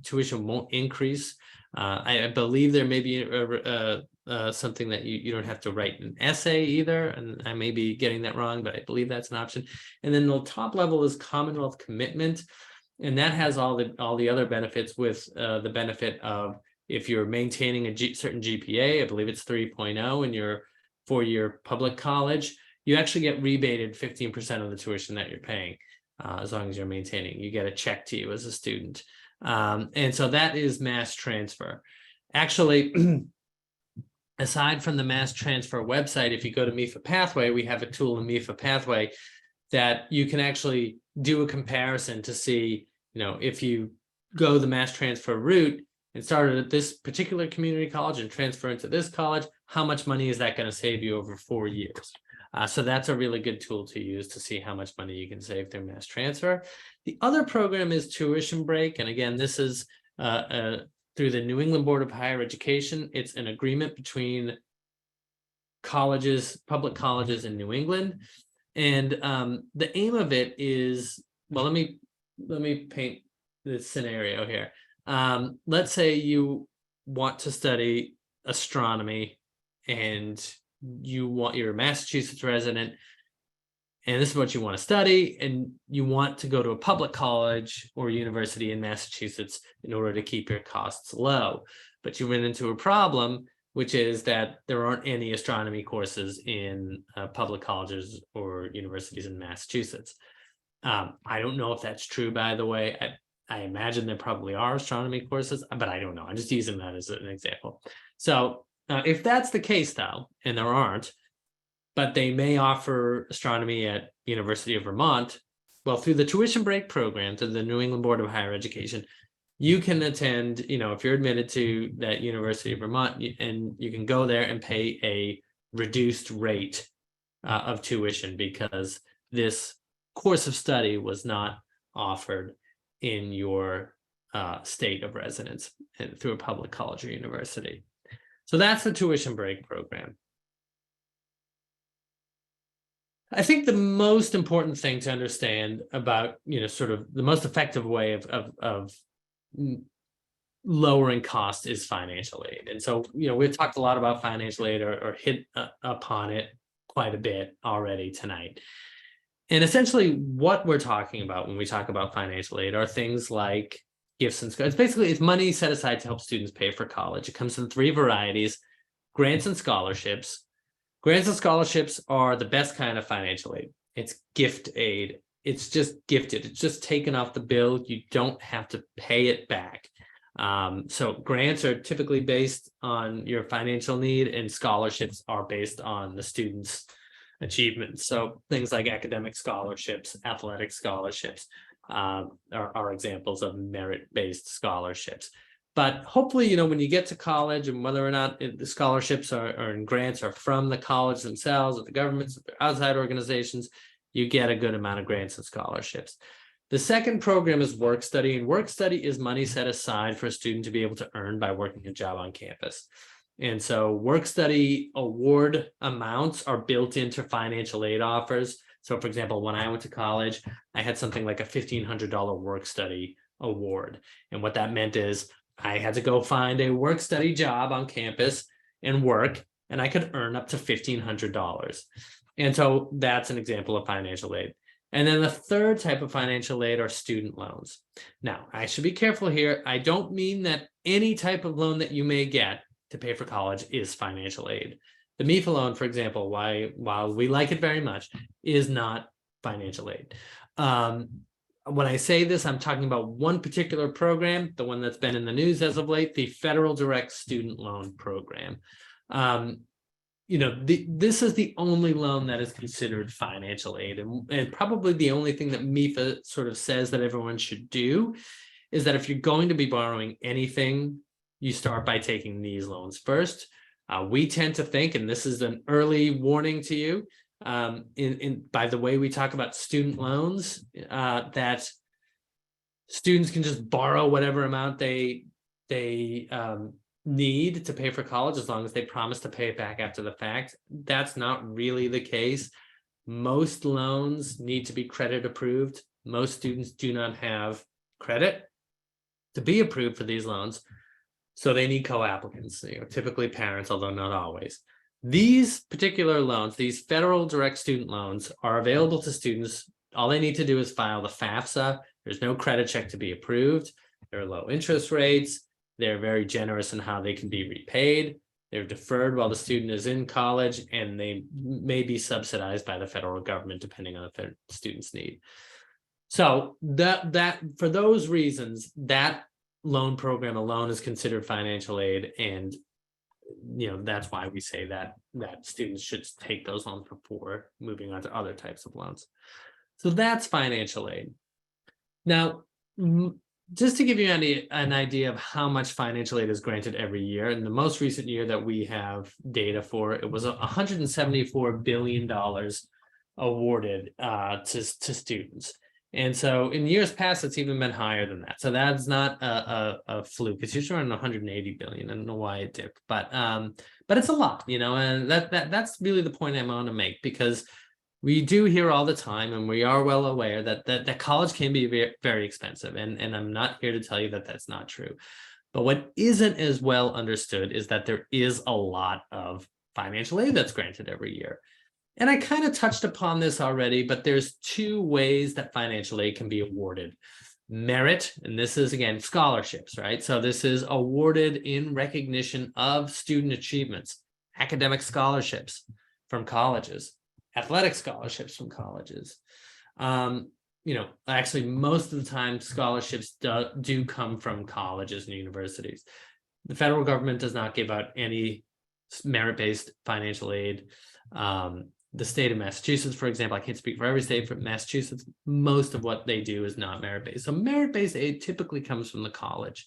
tuition won't increase. I believe there may be something that you don't have to write an essay either, and I may be getting that wrong, but I believe that's an option. And then the top level is Commonwealth Commitment, and that has all the other benefits, with the benefit of if you're maintaining a certain GPA, I believe it's 3.0 in your 4-year public college, you actually get rebated 15% of the tuition that you're paying, as long as you're maintaining. You get a check to you as a student. And so that is mass transfer. Actually, aside from the mass transfer website, if you go to MEFA Pathway, we have a tool in MEFA Pathway that you can actually do a comparison to see, if you go the mass transfer route and started at this particular community college and transfer into this college, how much money is that going to save you over 4 years? So that's a really good tool to use to see how much money you can save through mass transfer. The other program is tuition break. And again, this is through the New England Board of Higher Education. It's an agreement between colleges, public colleges in New England. And the aim of it is, well, let me paint this scenario here. Let's say you want to study astronomy and you're a Massachusetts resident, and this is what you want to study, and you want to go to a public college or university in Massachusetts in order to keep your costs low. But you run into a problem, which is that there aren't any astronomy courses in public colleges or universities in Massachusetts. I don't know if that's true, by the way. I imagine there probably are astronomy courses, but I don't know. I'm just using that as an example. So if that's the case, though, and there aren't, but they may offer astronomy at University of Vermont, well, through the tuition break program to the New England Board of Higher Education, you can attend, if you're admitted to that University of Vermont, and you can go there and pay a reduced rate of tuition because this course of study was not offered in your state of residence through a public college or university. So that's the tuition break program. I think the most important thing to understand about, sort of the most effective way of lowering cost is financial aid. And so, we've talked a lot about financial aid or hit upon it quite a bit already tonight. And essentially what we're talking about when we talk about financial aid are things like gifts and it's money set aside to help students pay for college. It comes in 3 varieties: grants and scholarships. Grants and scholarships are the best kind of financial aid. It's gift aid. It's just gifted. It's just taken off the bill. You don't have to pay it back. So grants are typically based on your financial need, and scholarships are based on the student's achievements. So things like academic scholarships, athletic scholarships are examples of merit-based scholarships. But hopefully, when you get to college, and whether or not the scholarships and grants are from the college themselves or the governments or outside organizations, you get a good amount of grants and scholarships. The second program is work study, and work study is money set aside for a student to be able to earn by working a job on campus. And so work study award amounts are built into financial aid offers. So for example, when I went to college, I had something like a $1,500 work study award. And what that meant is I had to go find a work study job on campus and work, and I could earn up to $1,500. And so that's an example of financial aid. And then the third type of financial aid are student loans. Now, I should be careful here. I don't mean that any type of loan that you may get to pay for college is financial aid. The MEFA loan, for example, while we like it very much, is not financial aid. When I say this, I'm talking about one particular program, the one that's been in the news as of late, the Federal Direct Student Loan Program. This is the only loan that is considered financial aid, and probably the only thing that MEFA sort of says that everyone should do is that if you're going to be borrowing anything, you start by taking these loans first. We tend to think, and this is an early warning to you, by the way we talk about student loans, that students can just borrow whatever amount they need to pay for college as long as they promise to pay it back after the fact. That's not really the case. Most loans need to be credit approved. Most students do not have credit to be approved for these loans, so they need co-applicants, typically parents, although not always. These particular loans, these federal direct student loans, are available to students. All they need to do is file the FAFSA. There's no credit check to be approved. There are low interest rates. They're very generous in how they can be repaid. They're deferred while the student is in college, and they may be subsidized by the federal government depending on the student's need. So that for those reasons, that loan program alone is considered financial aid, and that's why we say that students should take those loans before moving on to other types of loans. So that's financial aid. Now, just to give you an idea of how much financial aid is granted every year, in the most recent year that we have data for, it was $174 billion awarded to students. And so in years past, it's even been higher than that. So that's not a fluke. It's usually around 180 billion. I don't know why it dipped, but it's a lot, and that's really the point I want to make, because we do hear all the time, and we are well aware that college can be very, very expensive. And I'm not here to tell you that that's not true. But what isn't as well understood is that there is a lot of financial aid that's granted every year. And I kind of touched upon this already, but there's two ways that financial aid can be awarded. Merit, and this is, again, scholarships, right? So this is awarded in recognition of student achievements, academic scholarships from colleges, athletic scholarships from colleges. Actually, most of the time, scholarships do come from colleges and universities. The federal government does not give out any merit-based financial aid. The state of Massachusetts, for example, I can't speak for every state, but Massachusetts, most of what they do is not merit-based. So merit-based aid typically comes from the college.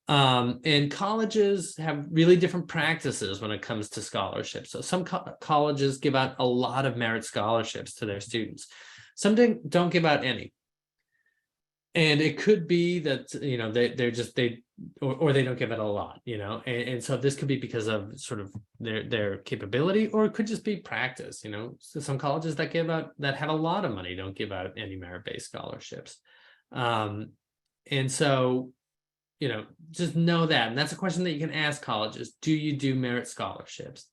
And colleges have really different practices when it comes to scholarships. So some colleges give out a lot of merit scholarships to their students. Some don't give out any. And it could be that, or they don't give it a lot, and so this could be because of sort of their capability, or it could just be practice. So some colleges that have a lot of money don't give out any merit-based scholarships. And so, just know that. And that's a question that you can ask colleges. Do you do merit scholarships?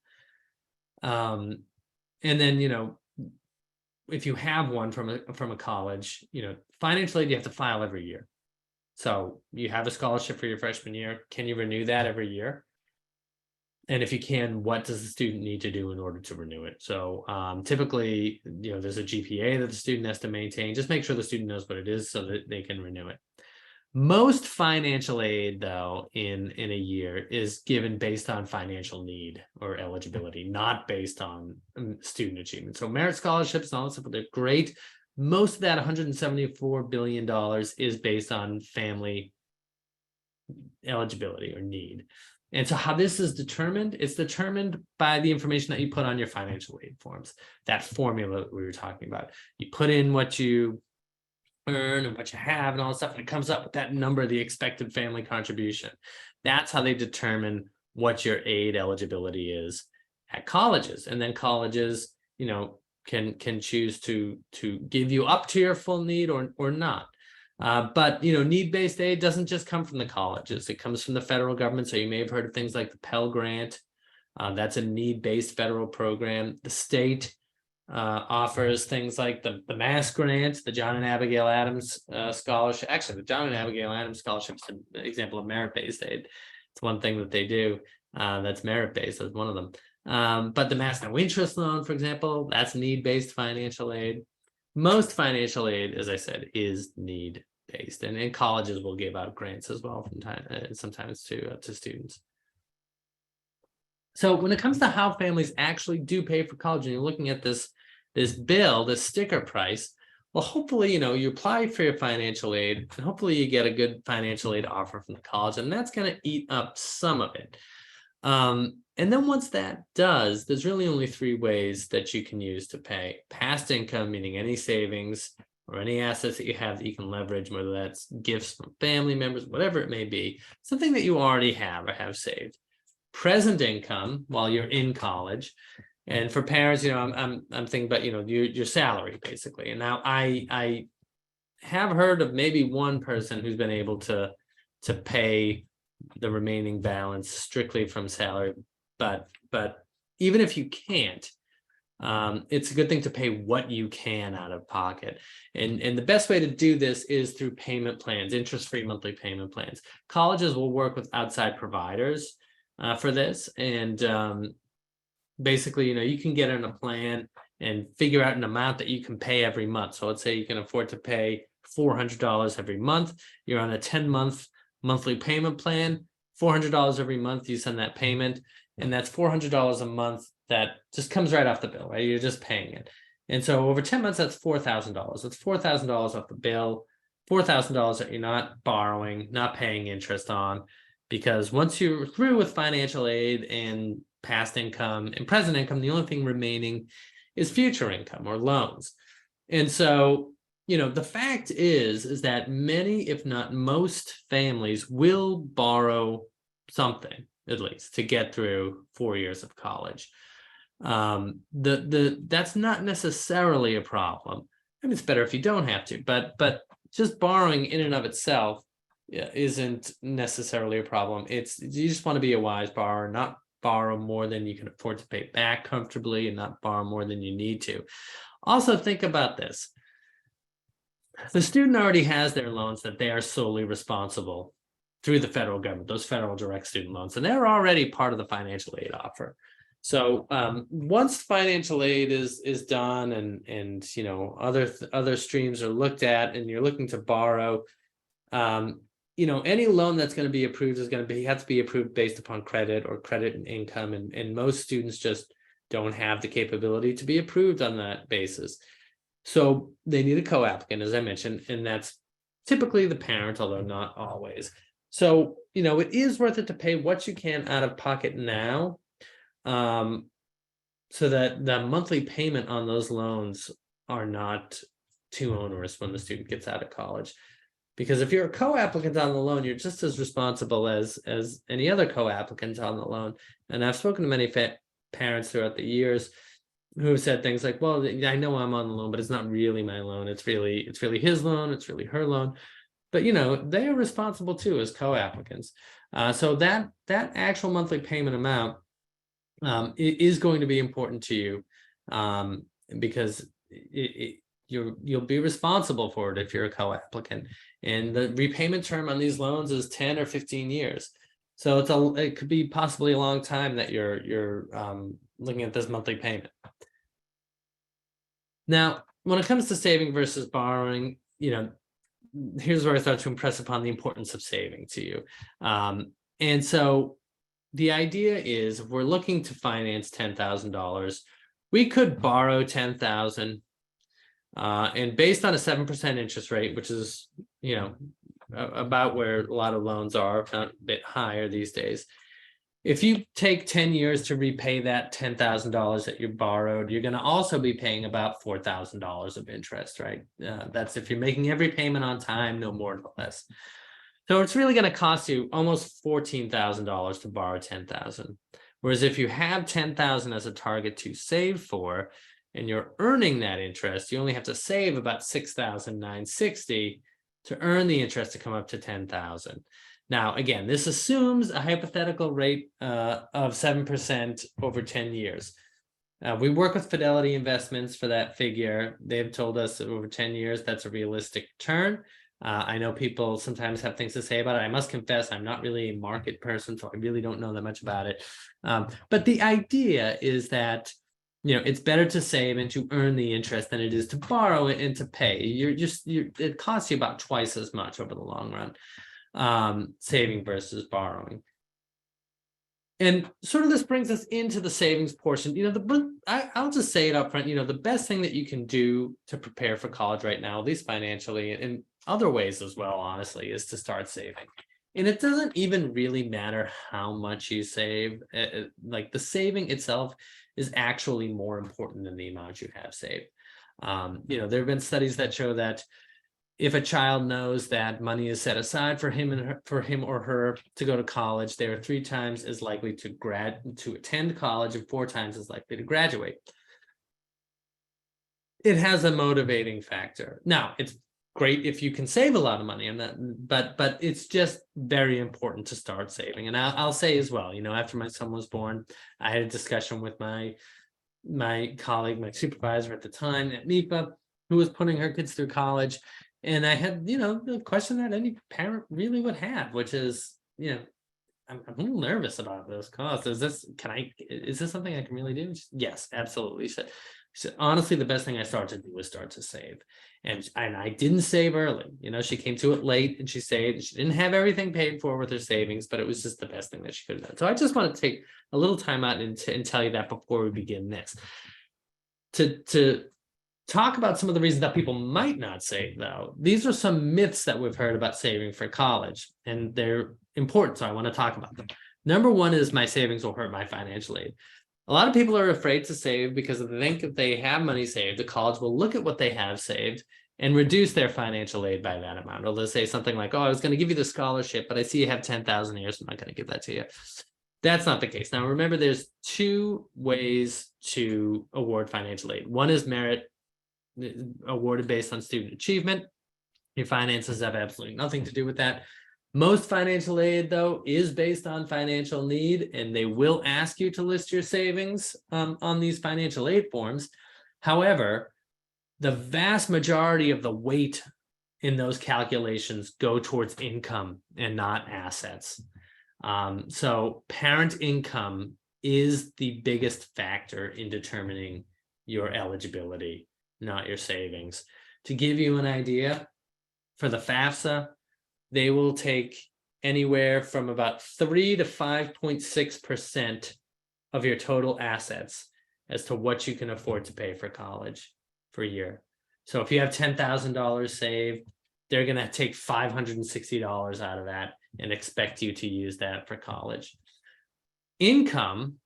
And then, if you have one from a college, financial aid, you have to file every year. So you have a scholarship for your freshman year. Can you renew that every year? And if you can, what does the student need to do in order to renew it? So typically, there's a GPA that the student has to maintain. Just make sure the student knows what it is so that they can renew it. Most financial aid, though, in a year is given based on financial need or eligibility, not based on student achievement. So merit scholarships and all that stuff, they're great. Most of that $174 billion is based on family eligibility or need. And so how this is determined, it's determined by the information that you put on your financial aid forms, that formula we were talking about. You put in what you earn and what you have and all that stuff, and it comes up with that number, the expected family contribution. That's how they determine what your aid eligibility is at colleges. And then colleges, can choose to give you up to your full need or not. But need-based aid doesn't just come from the colleges. It comes from the federal government. So you may have heard of things like the Pell Grant. That's a need-based federal program. The state offers things like the Mass Grant, the John and Abigail Adams Scholarship. Actually, the John and Abigail Adams Scholarship is an example of merit-based aid. It's one thing that they do that's merit-based. That's one of them. But the Mass No Interest Loan, for example, that's need-based financial aid. Most financial aid, as I said, is need-based, and colleges will give out grants as well from sometimes to students. So when it comes to how families actually do pay for college, and you're looking at this bill, this sticker price, well, hopefully, you apply for your financial aid, and hopefully you get a good financial aid offer from the college, and that's going to eat up some of it. And then once that does, there's really only three ways that you can use to pay. Past income, meaning any savings or any assets that you have that you can leverage, whether that's gifts from family members, whatever it may be, something that you already have or have saved. Present income while you're in college. And for parents, I'm thinking about, your salary basically. And now I have heard of maybe one person who's been able to pay the remaining balance strictly from salary. But even if you can't, it's a good thing to pay what you can out of pocket. And the best way to do this is through payment plans, interest-free monthly payment plans. Colleges will work with outside providers for this. And basically, you can get in a plan and figure out an amount that you can pay every month. So let's say you can afford to pay $400 every month. You're on a 10-month monthly payment plan, $400 every month. You send that payment, and that's $400 a month that just comes right off the bill, right? You're just paying it. And so over 10 months, that's $4,000. That's $4,000 off the bill, $4,000 that you're not borrowing, not paying interest on, because once you're through with financial aid and past income and present income, the only thing remaining is future income or loans. And so, the fact is that many, if not most families will borrow something, at least, to get through 4 years of college. That's not necessarily a problem. I mean, it's better if you don't have to, but just borrowing in and of itself isn't necessarily a problem. You just want to be a wise borrower, not borrow more than you can afford to pay back comfortably, and not borrow more than you need to. Also, think about this. The student already has their loans that they are solely responsible through the federal government, those federal direct student loans, and they're already part of the financial aid offer. So once financial aid is done, and other streams are looked at, and you're looking to borrow, any loan that's going to be approved is going to have to be approved based upon credit or credit and income, and most students just don't have the capability to be approved on that basis. So they need a co-applicant, as I mentioned, and that's typically the parent, although not always. So it is worth it to pay what you can out of pocket now, so that the monthly payment on those loans are not too onerous when the student gets out of college. Because if you're a co-applicant on the loan, you're just as responsible as any other co-applicant on the loan. And I've spoken to many parents throughout the years who have said things like, well, I know I'm on the loan, but it's not really my loan. It's really his loan. It's really her loan. But, they are responsible too as co-applicants. So that actual monthly payment amount it is going to be important to you, because you'll be responsible for it if you're a co-applicant. And the repayment term on these loans is 10 or 15 years. So it could be possibly a long time that you're looking at this monthly payment. Now, when it comes to saving versus borrowing, here's where I start to impress upon the importance of saving to you. And so the idea is, if we're looking to finance $10,000, we could borrow $10,000, and based on a 7% interest rate, which is, about where a lot of loans are, if not a bit higher these days. If you take 10 years to repay that $10,000 that you borrowed, you're going to also be paying about $4,000 of interest, right? That's if you're making every payment on time, no more, no less. So it's really going to cost you almost $14,000 to borrow $10,000. Whereas if you have $10,000 as a target to save for, and you're earning that interest, you only have to save about $6,960 to earn the interest to come up to $10,000. Now, again, this assumes a hypothetical rate of 7% over 10 years. We work with Fidelity Investments for that figure. They've told us that over 10 years, that's a realistic return. I know people sometimes have things to say about it. I must confess, I'm not really a market person, so I really don't know that much about it. But the idea is that, it's better to save and to earn the interest than it is to borrow it and to pay. It costs you about twice as much over the long run, saving versus borrowing. And sort of this brings us into the savings portion. I'll just say it up front, the best thing that you can do to prepare for college right now, at least financially, and other ways as well, honestly, is to start saving. And it doesn't even really matter how much you save. Like, the saving itself is actually more important than the amount you have saved. There have been studies that show that if a child knows that money is set aside for him or her to go to college, they are 3 times as likely to attend college and 4 times as likely to graduate. It has a motivating factor. Now, it's great if you can save a lot of money, but it's just very important to start saving. And I'll say as well, after my son was born, I had a discussion with my colleague, my supervisor at the time at MEFA, who was putting her kids through college. And I had, the question that any parent really would have, which is, I'm a little nervous about this cost. Is this something I can really do? Yes, absolutely. She said, honestly, the best thing I started to do was start to save. And I didn't save early. She came to it late and she saved. She didn't have everything paid for with her savings, but it was just the best thing that she could have done. So I just want to take a little time out and tell you that before we begin this. To talk about some of the reasons that people might not save, though. These are some myths that we've heard about saving for college, and they're important, so I want to talk about them. Number one is my savings will hurt my financial aid. A lot of people are afraid to save because they think if they have money saved, the college will look at what they have saved and reduce their financial aid by that amount. Or they'll say something like, oh, I was going to give you the scholarship, but I see you have 10,000 a year, so I'm not going to give that to you. That's not the case. Now, remember, there's two ways to award financial aid. One is merit, awarded based on student achievement. Your finances have absolutely nothing to do with that. Most financial aid, though, is based on financial need, and they will ask you to list your savings on these financial aid forms. However, the vast majority of the weight in those calculations go towards income and not assets. So parent income is the biggest factor in determining your eligibility, not your savings. To give you an idea, for the FAFSA, they will take anywhere from about 3 to 5.6% of your total assets as to what you can afford to pay for college for a year. So if you have $10,000 saved, they're going to take $560 out of that and expect you to use that for college. Income,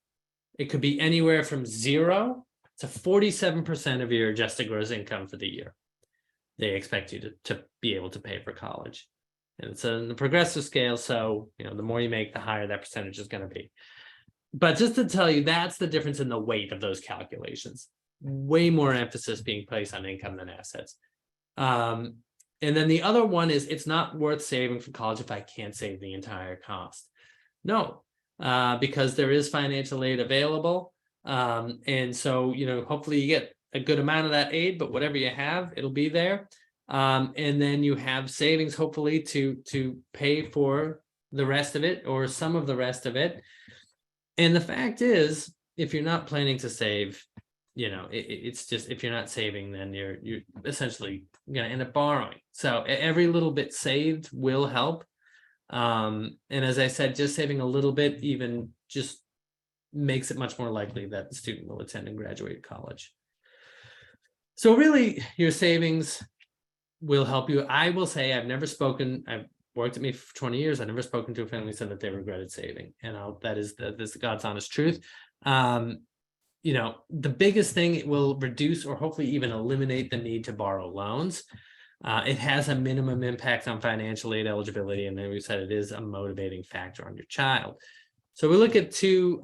it could be anywhere from 0 to 47% of your adjusted gross income for the year. They expect you to be able to pay for college. And it's a progressive scale, so the more you make, the higher that percentage is going to be. But just to tell you, that's the difference in the weight of those calculations. Way more emphasis being placed on income than assets. And then the other one is, it's not worth saving for college if I can't save the entire cost. No, because there is financial aid available. And so, hopefully you get a good amount of that aid, but whatever you have, it'll be there. And then you have savings, hopefully, to pay for the rest of it or some of the rest of it. And the fact is, if you're not planning to save, it's just, if you're not saving, then you're essentially going to end up borrowing. So every little bit saved will help. And as I said, just saving a little bit even just makes it much more likely that the student will attend and graduate college. So really, your savings will help you. I will say, I've worked at MEFA for 20 years. I've never spoken to a family who said that they regretted saving. And that is the God's honest truth. The biggest thing, it will reduce or hopefully even eliminate the need to borrow loans. It has a minimum impact on financial aid eligibility. And then we said it is a motivating factor on your child. So we look at two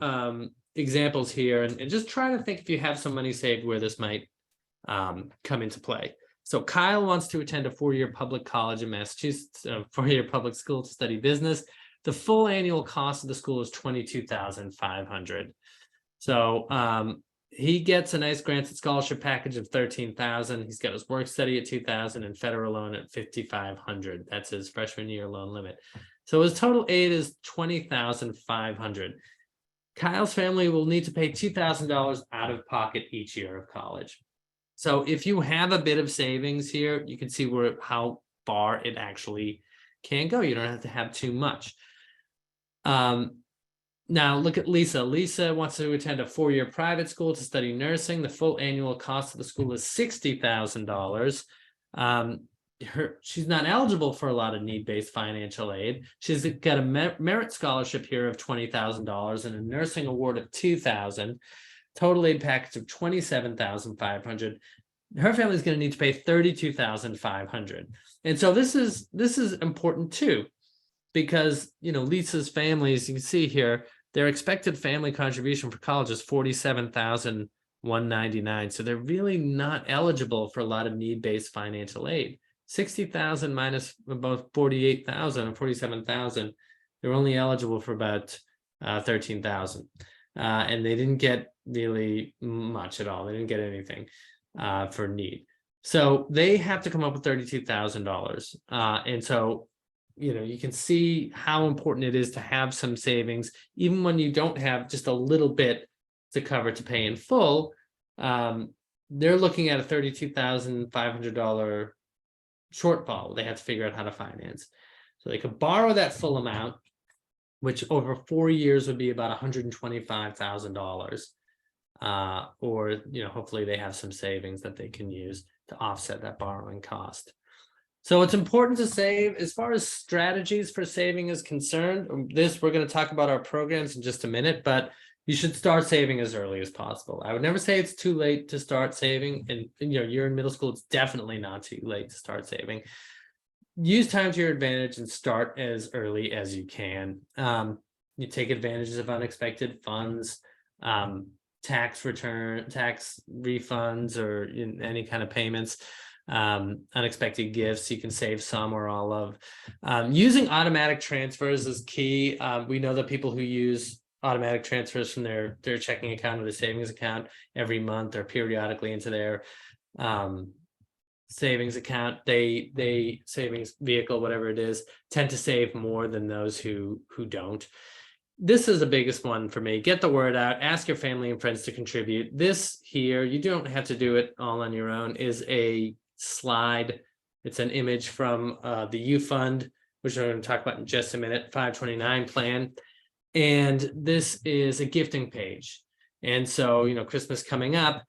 examples here and just try to think if you have some money saved where this might come into play. So Kyle wants to attend a 4-year public college in Massachusetts, 4-year public school to study business. The full annual cost of the school is $22,500. So he gets a nice granted scholarship package of $13,000. He's got his work study at $2,000 and federal loan at $5,500. That's his freshman year loan limit. So his total aid is $20,500. Kyle's family will need to pay $2,000 out of pocket each year of college. So if you have a bit of savings here, you can see how far it actually can go. You don't have to have too much. Now look at Lisa. Lisa wants to attend a 4-year private school to study nursing. The full annual cost of the school is $60,000. She's not eligible for a lot of need-based financial aid. She's got a merit scholarship here of $20,000 and a nursing award of $2,000. Total aid package of $27,500. Her family's going to need to pay $32,500. And so this is important too, because Lisa's family, as you can see here, their expected family contribution for college is $47,199. So they're really not eligible for a lot of need-based financial aid. $60,000 minus about $48,000 and $47,000, they're only eligible for about $13,000. And they didn't get really much at all. They didn't get anything for need. So they have to come up with $32,000. And so you can see how important it is to have some savings, even when you don't have just a little bit to cover to pay in full. They're looking at a $32,500 shortfall they have to figure out how to finance. So they could borrow that full amount, which over 4 years would be about $125,000. Or hopefully they have some savings that they can use to offset that borrowing cost. So it's important to save. As far as strategies for saving is concerned, we're going to talk about our programs in just a minute, but you should start saving as early as possible. I would never say it's too late to start saving, and you're in middle school, it's definitely not too late to start saving. Use time to your advantage and start as early as you can. You take advantage of unexpected funds, tax refunds, or any kind of payments, unexpected gifts you can save some or all of. Using automatic transfers is key. We know that people who use automatic transfers from their checking account or the savings account every month or periodically into their savings account, they savings vehicle, whatever it is, tend to save more than those who don't. This is the biggest one for me. Get the word out, ask your family and friends to contribute. This here, you don't have to do it all on your own, is a slide. It's an image from the U Fund, which we're going to talk about in just a minute, 529 plan. And this is a gifting page. And so, Christmas coming up,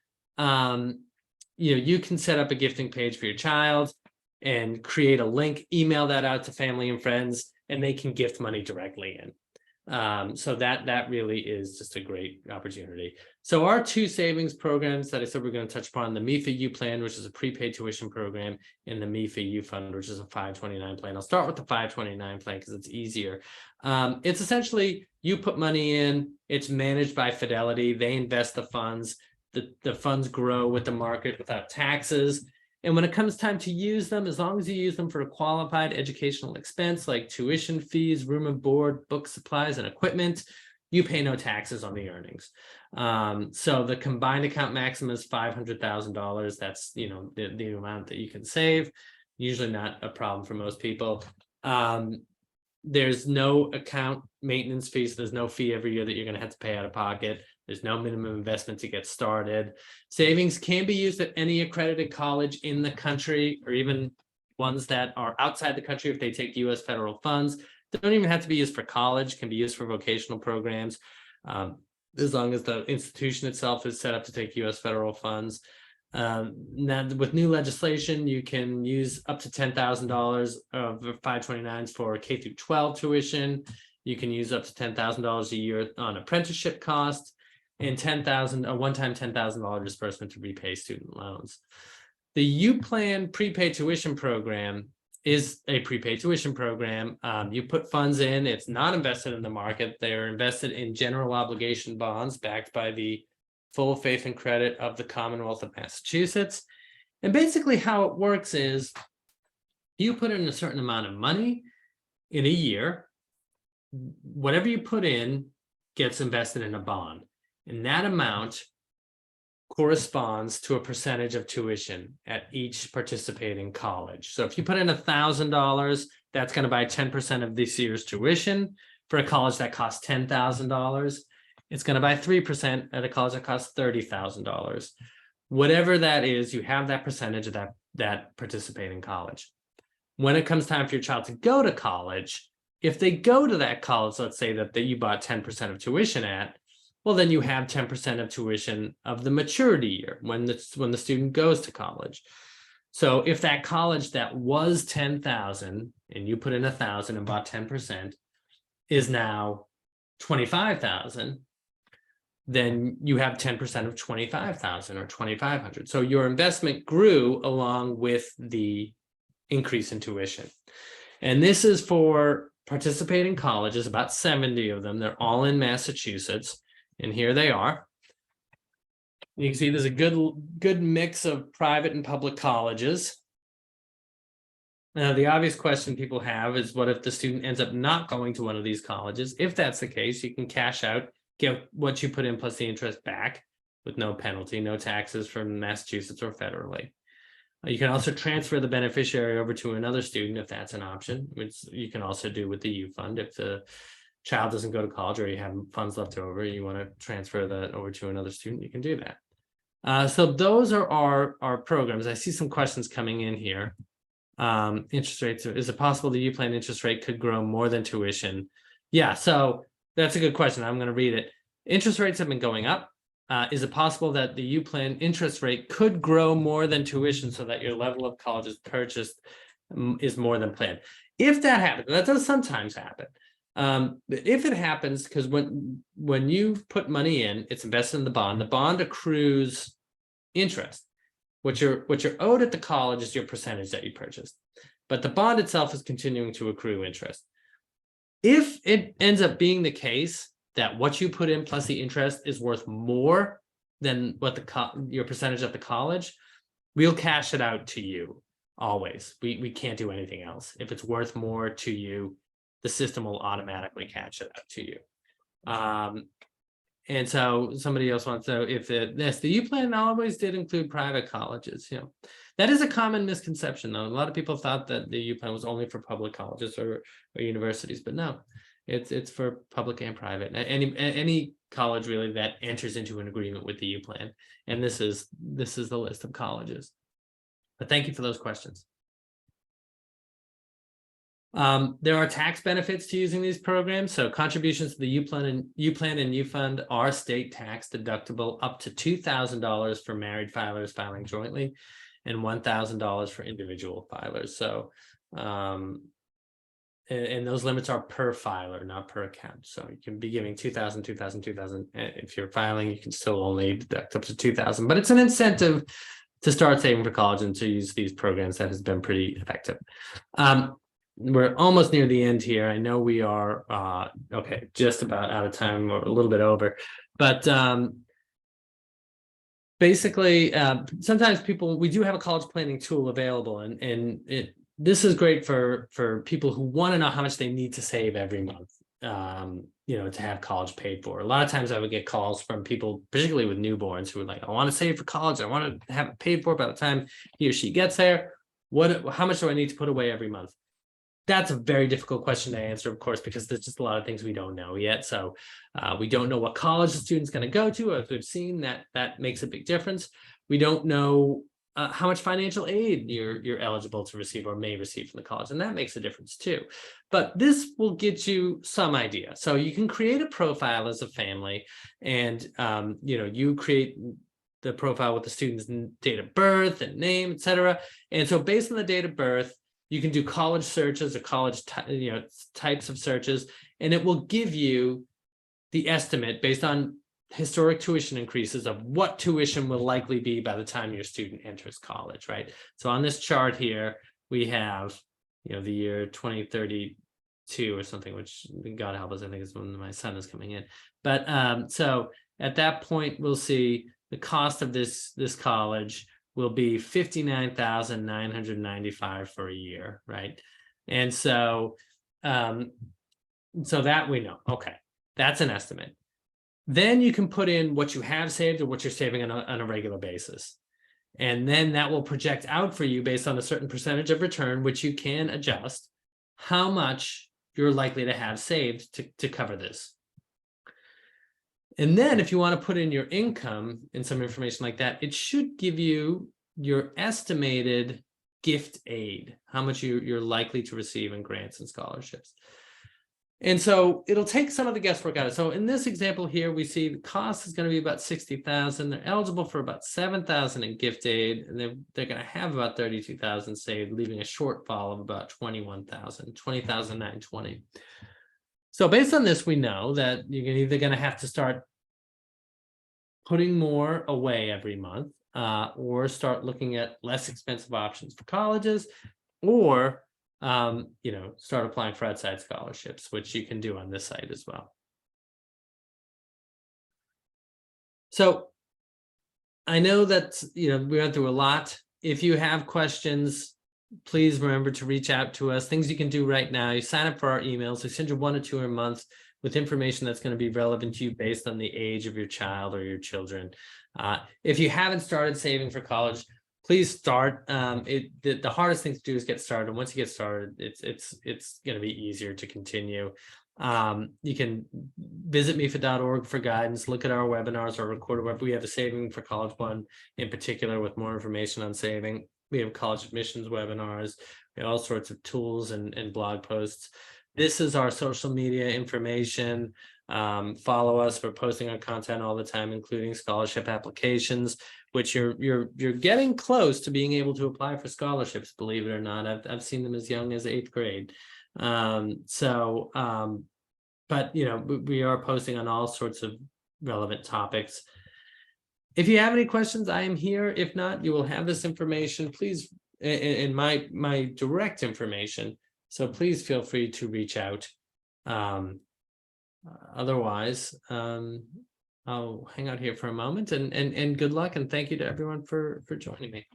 you can set up a gifting page for your child and create a link, email that out to family and friends, and they can gift money directly in. So that really is just a great opportunity. So our two savings programs that I said we're going to touch upon, the MEFA U plan, which is a prepaid tuition program, and the MEFA U fund, which is a 529 plan. I'll start with the 529 plan because it's easier. It's essentially you put money in, it's managed by Fidelity. They invest the funds. The funds grow with the market without taxes. And when it comes time to use them, as long as you use them for a qualified educational expense like tuition fees, room and board, book supplies, and equipment, you pay no taxes on the earnings. So the combined account maximum is $500,000. That's the amount that you can save. Usually not a problem for most people. There's no account maintenance fees. There's no fee every year that you're going to have to pay out of pocket. There's no minimum investment to get started. Savings can be used at any accredited college in the country, or even ones that are outside the country if they take U.S. federal funds. They don't even have to be used for college, can be used for vocational programs, as long as the institution itself is set up to take U.S. federal funds. Now, with new legislation, you can use up to $10,000 of 529s for K through 12 tuition. You can use up to $10,000 a year on apprenticeship costs, and a one-time $10,000 disbursement to repay student loans. The U-Plan prepaid tuition program is a prepaid tuition program. You put funds in, it's not invested in the market. They're invested in general obligation bonds backed by the full faith and credit of the Commonwealth of Massachusetts. And basically how it works is you put in a certain amount of money in a year. Whatever you put in gets invested in a bond. And that amount corresponds to a percentage of tuition at each participating college. So if you put in $1,000, that's going to buy 10% of this year's tuition. For a college that costs $10,000, it's going to buy 3% at a college that costs $30,000. Whatever that is, you have that percentage of that participating college. When it comes time for your child to go to college, if they go to that college, let's say that you bought 10% of tuition at, well, then you have 10% of tuition of the maturity year when the student goes to college. So if that college that was 10,000 and you put in 1,000 and bought 10% is now 25,000, then you have 10% of 25,000 or 2,500. So your investment grew along with the increase in tuition. And this is for participating colleges, about 70 of them. They're all in Massachusetts. And here they are. You can see there's a good mix of private and public colleges. Now, the obvious question people have is, what if the student ends up not going to one of these colleges? If that's the case, you can cash out, get what you put in plus the interest back with no penalty, no taxes from Massachusetts or federally. You can also transfer the beneficiary over to another student if that's an option, which you can also do with the U Fund. If the child doesn't go to college or you have funds left over, you want to transfer that over to another student, you can do that. So those are our programs. I see some questions coming in here. Interest rates, is it possible the U Plan interest rate could grow more than tuition? Yeah, so that's a good question. I'm going to read it. Interest rates have been going up. Is it possible that the U Plan interest rate could grow more than tuition so that your level of colleges purchased is more than planned? If that happens, that does sometimes happen. If it happens, because when you put money in, it's invested in the bond accrues interest. What you're owed at the college is your percentage that you purchased, but the bond itself is continuing to accrue interest. If it ends up being the case that what you put in plus the interest is worth more than what your percentage at the college, we'll cash it out to you always. We can't do anything else. If it's worth more to you, the system will automatically cash it out to you. And so somebody else wants to know if the U Plan always did include private colleges. That is a common misconception, though. A lot of people thought that the U Plan was only for public colleges or universities, but no, it's for public and private. Any college really that enters into an agreement with the U Plan, and this is the list of colleges. But thank you for those questions. There are tax benefits to using these programs. So contributions to the U Plan and U Fund are state tax deductible up to $2,000 for married filers filing jointly and $1,000 for individual filers. So and those limits are per filer, not per account. So you can be giving 2,000, 2,000, 2,000. If you're filing, you can still only deduct up to 2,000, but it's an incentive to start saving for college and to use these programs that has been pretty effective. We're almost near the end here. I know we are okay, just about out of time, or a little bit over, but basically sometimes we do have a college planning tool available, and this is great for people who want to know how much they need to save every month, to have college paid for. A lot of times I would get calls from people, particularly with newborns, who are like, I want to save for college, I want to have it paid for by the time he or she gets there. How much do I need to put away every month? That's a very difficult question to answer, of course, because there's just a lot of things we don't know yet. So we don't know what college the student's going to go to. As we've seen, that makes a big difference. We don't know how much financial aid you're eligible to receive or may receive from the college, and that makes a difference too. But this will get you some idea. So you can create a profile as a family, and you create the profile with the student's date of birth and name, etc. And so based on the date of birth, you can do college searches or college types of searches, and it will give you the estimate based on historic tuition increases of what tuition will likely be by the time your student enters college, right? So on this chart here, we have, the year 2032 or something, which God help us, I think is when my son is coming in. But so at that point, we'll see the cost of this college will be $59,995 for a year, right? And so, so that we know, okay, that's an estimate. Then you can put in what you have saved or what you're saving on a regular basis. And then that will project out for you based on a certain percentage of return, which you can adjust, how much you're likely to have saved to cover this. And then if you want to put in your income and some information like that, it should give you your estimated gift aid, how much you're likely to receive in grants and scholarships. And so it'll take some of the guesswork out of it. So in this example here, we see the cost is going to be about $60,000. They're eligible for about $7,000 in gift aid, and they're going to have about $32,000 saved, leaving a shortfall of about $21,000, $20,920. So based on this, we know that you're either going to have to start putting more away every month, or start looking at less expensive options for colleges, or start applying for outside scholarships, which you can do on this site as well. So I know that we went through a lot. If you have questions, please remember to reach out to us. Things you can do right now: you sign up for our emails. We send you 1 or 2 a month with information that's going to be relevant to you based on the age of your child or your children. If you haven't started saving for college, please start. The hardest thing to do is get started. Once you get started, it's going to be easier to continue. You can visit MEFA.org for guidance, look at our webinars or recorded web. We have a Saving for College one in particular with more information on saving. We have college admissions webinars, we have all sorts of tools and blog posts. This is our social media information. Follow us. We're posting our content all the time, including scholarship applications, which you're getting close to being able to apply for scholarships, believe it or not. I've seen them as young as 8th grade. But you know, we are posting on all sorts of relevant topics. If you have any questions, I am here. If not, you will have this information, please, in my direct information. So please feel free to reach out. Otherwise, I'll hang out here for a moment, and good luck, and thank you to everyone for joining me.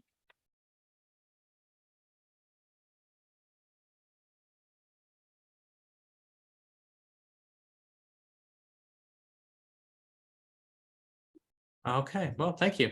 Okay, well, thank you.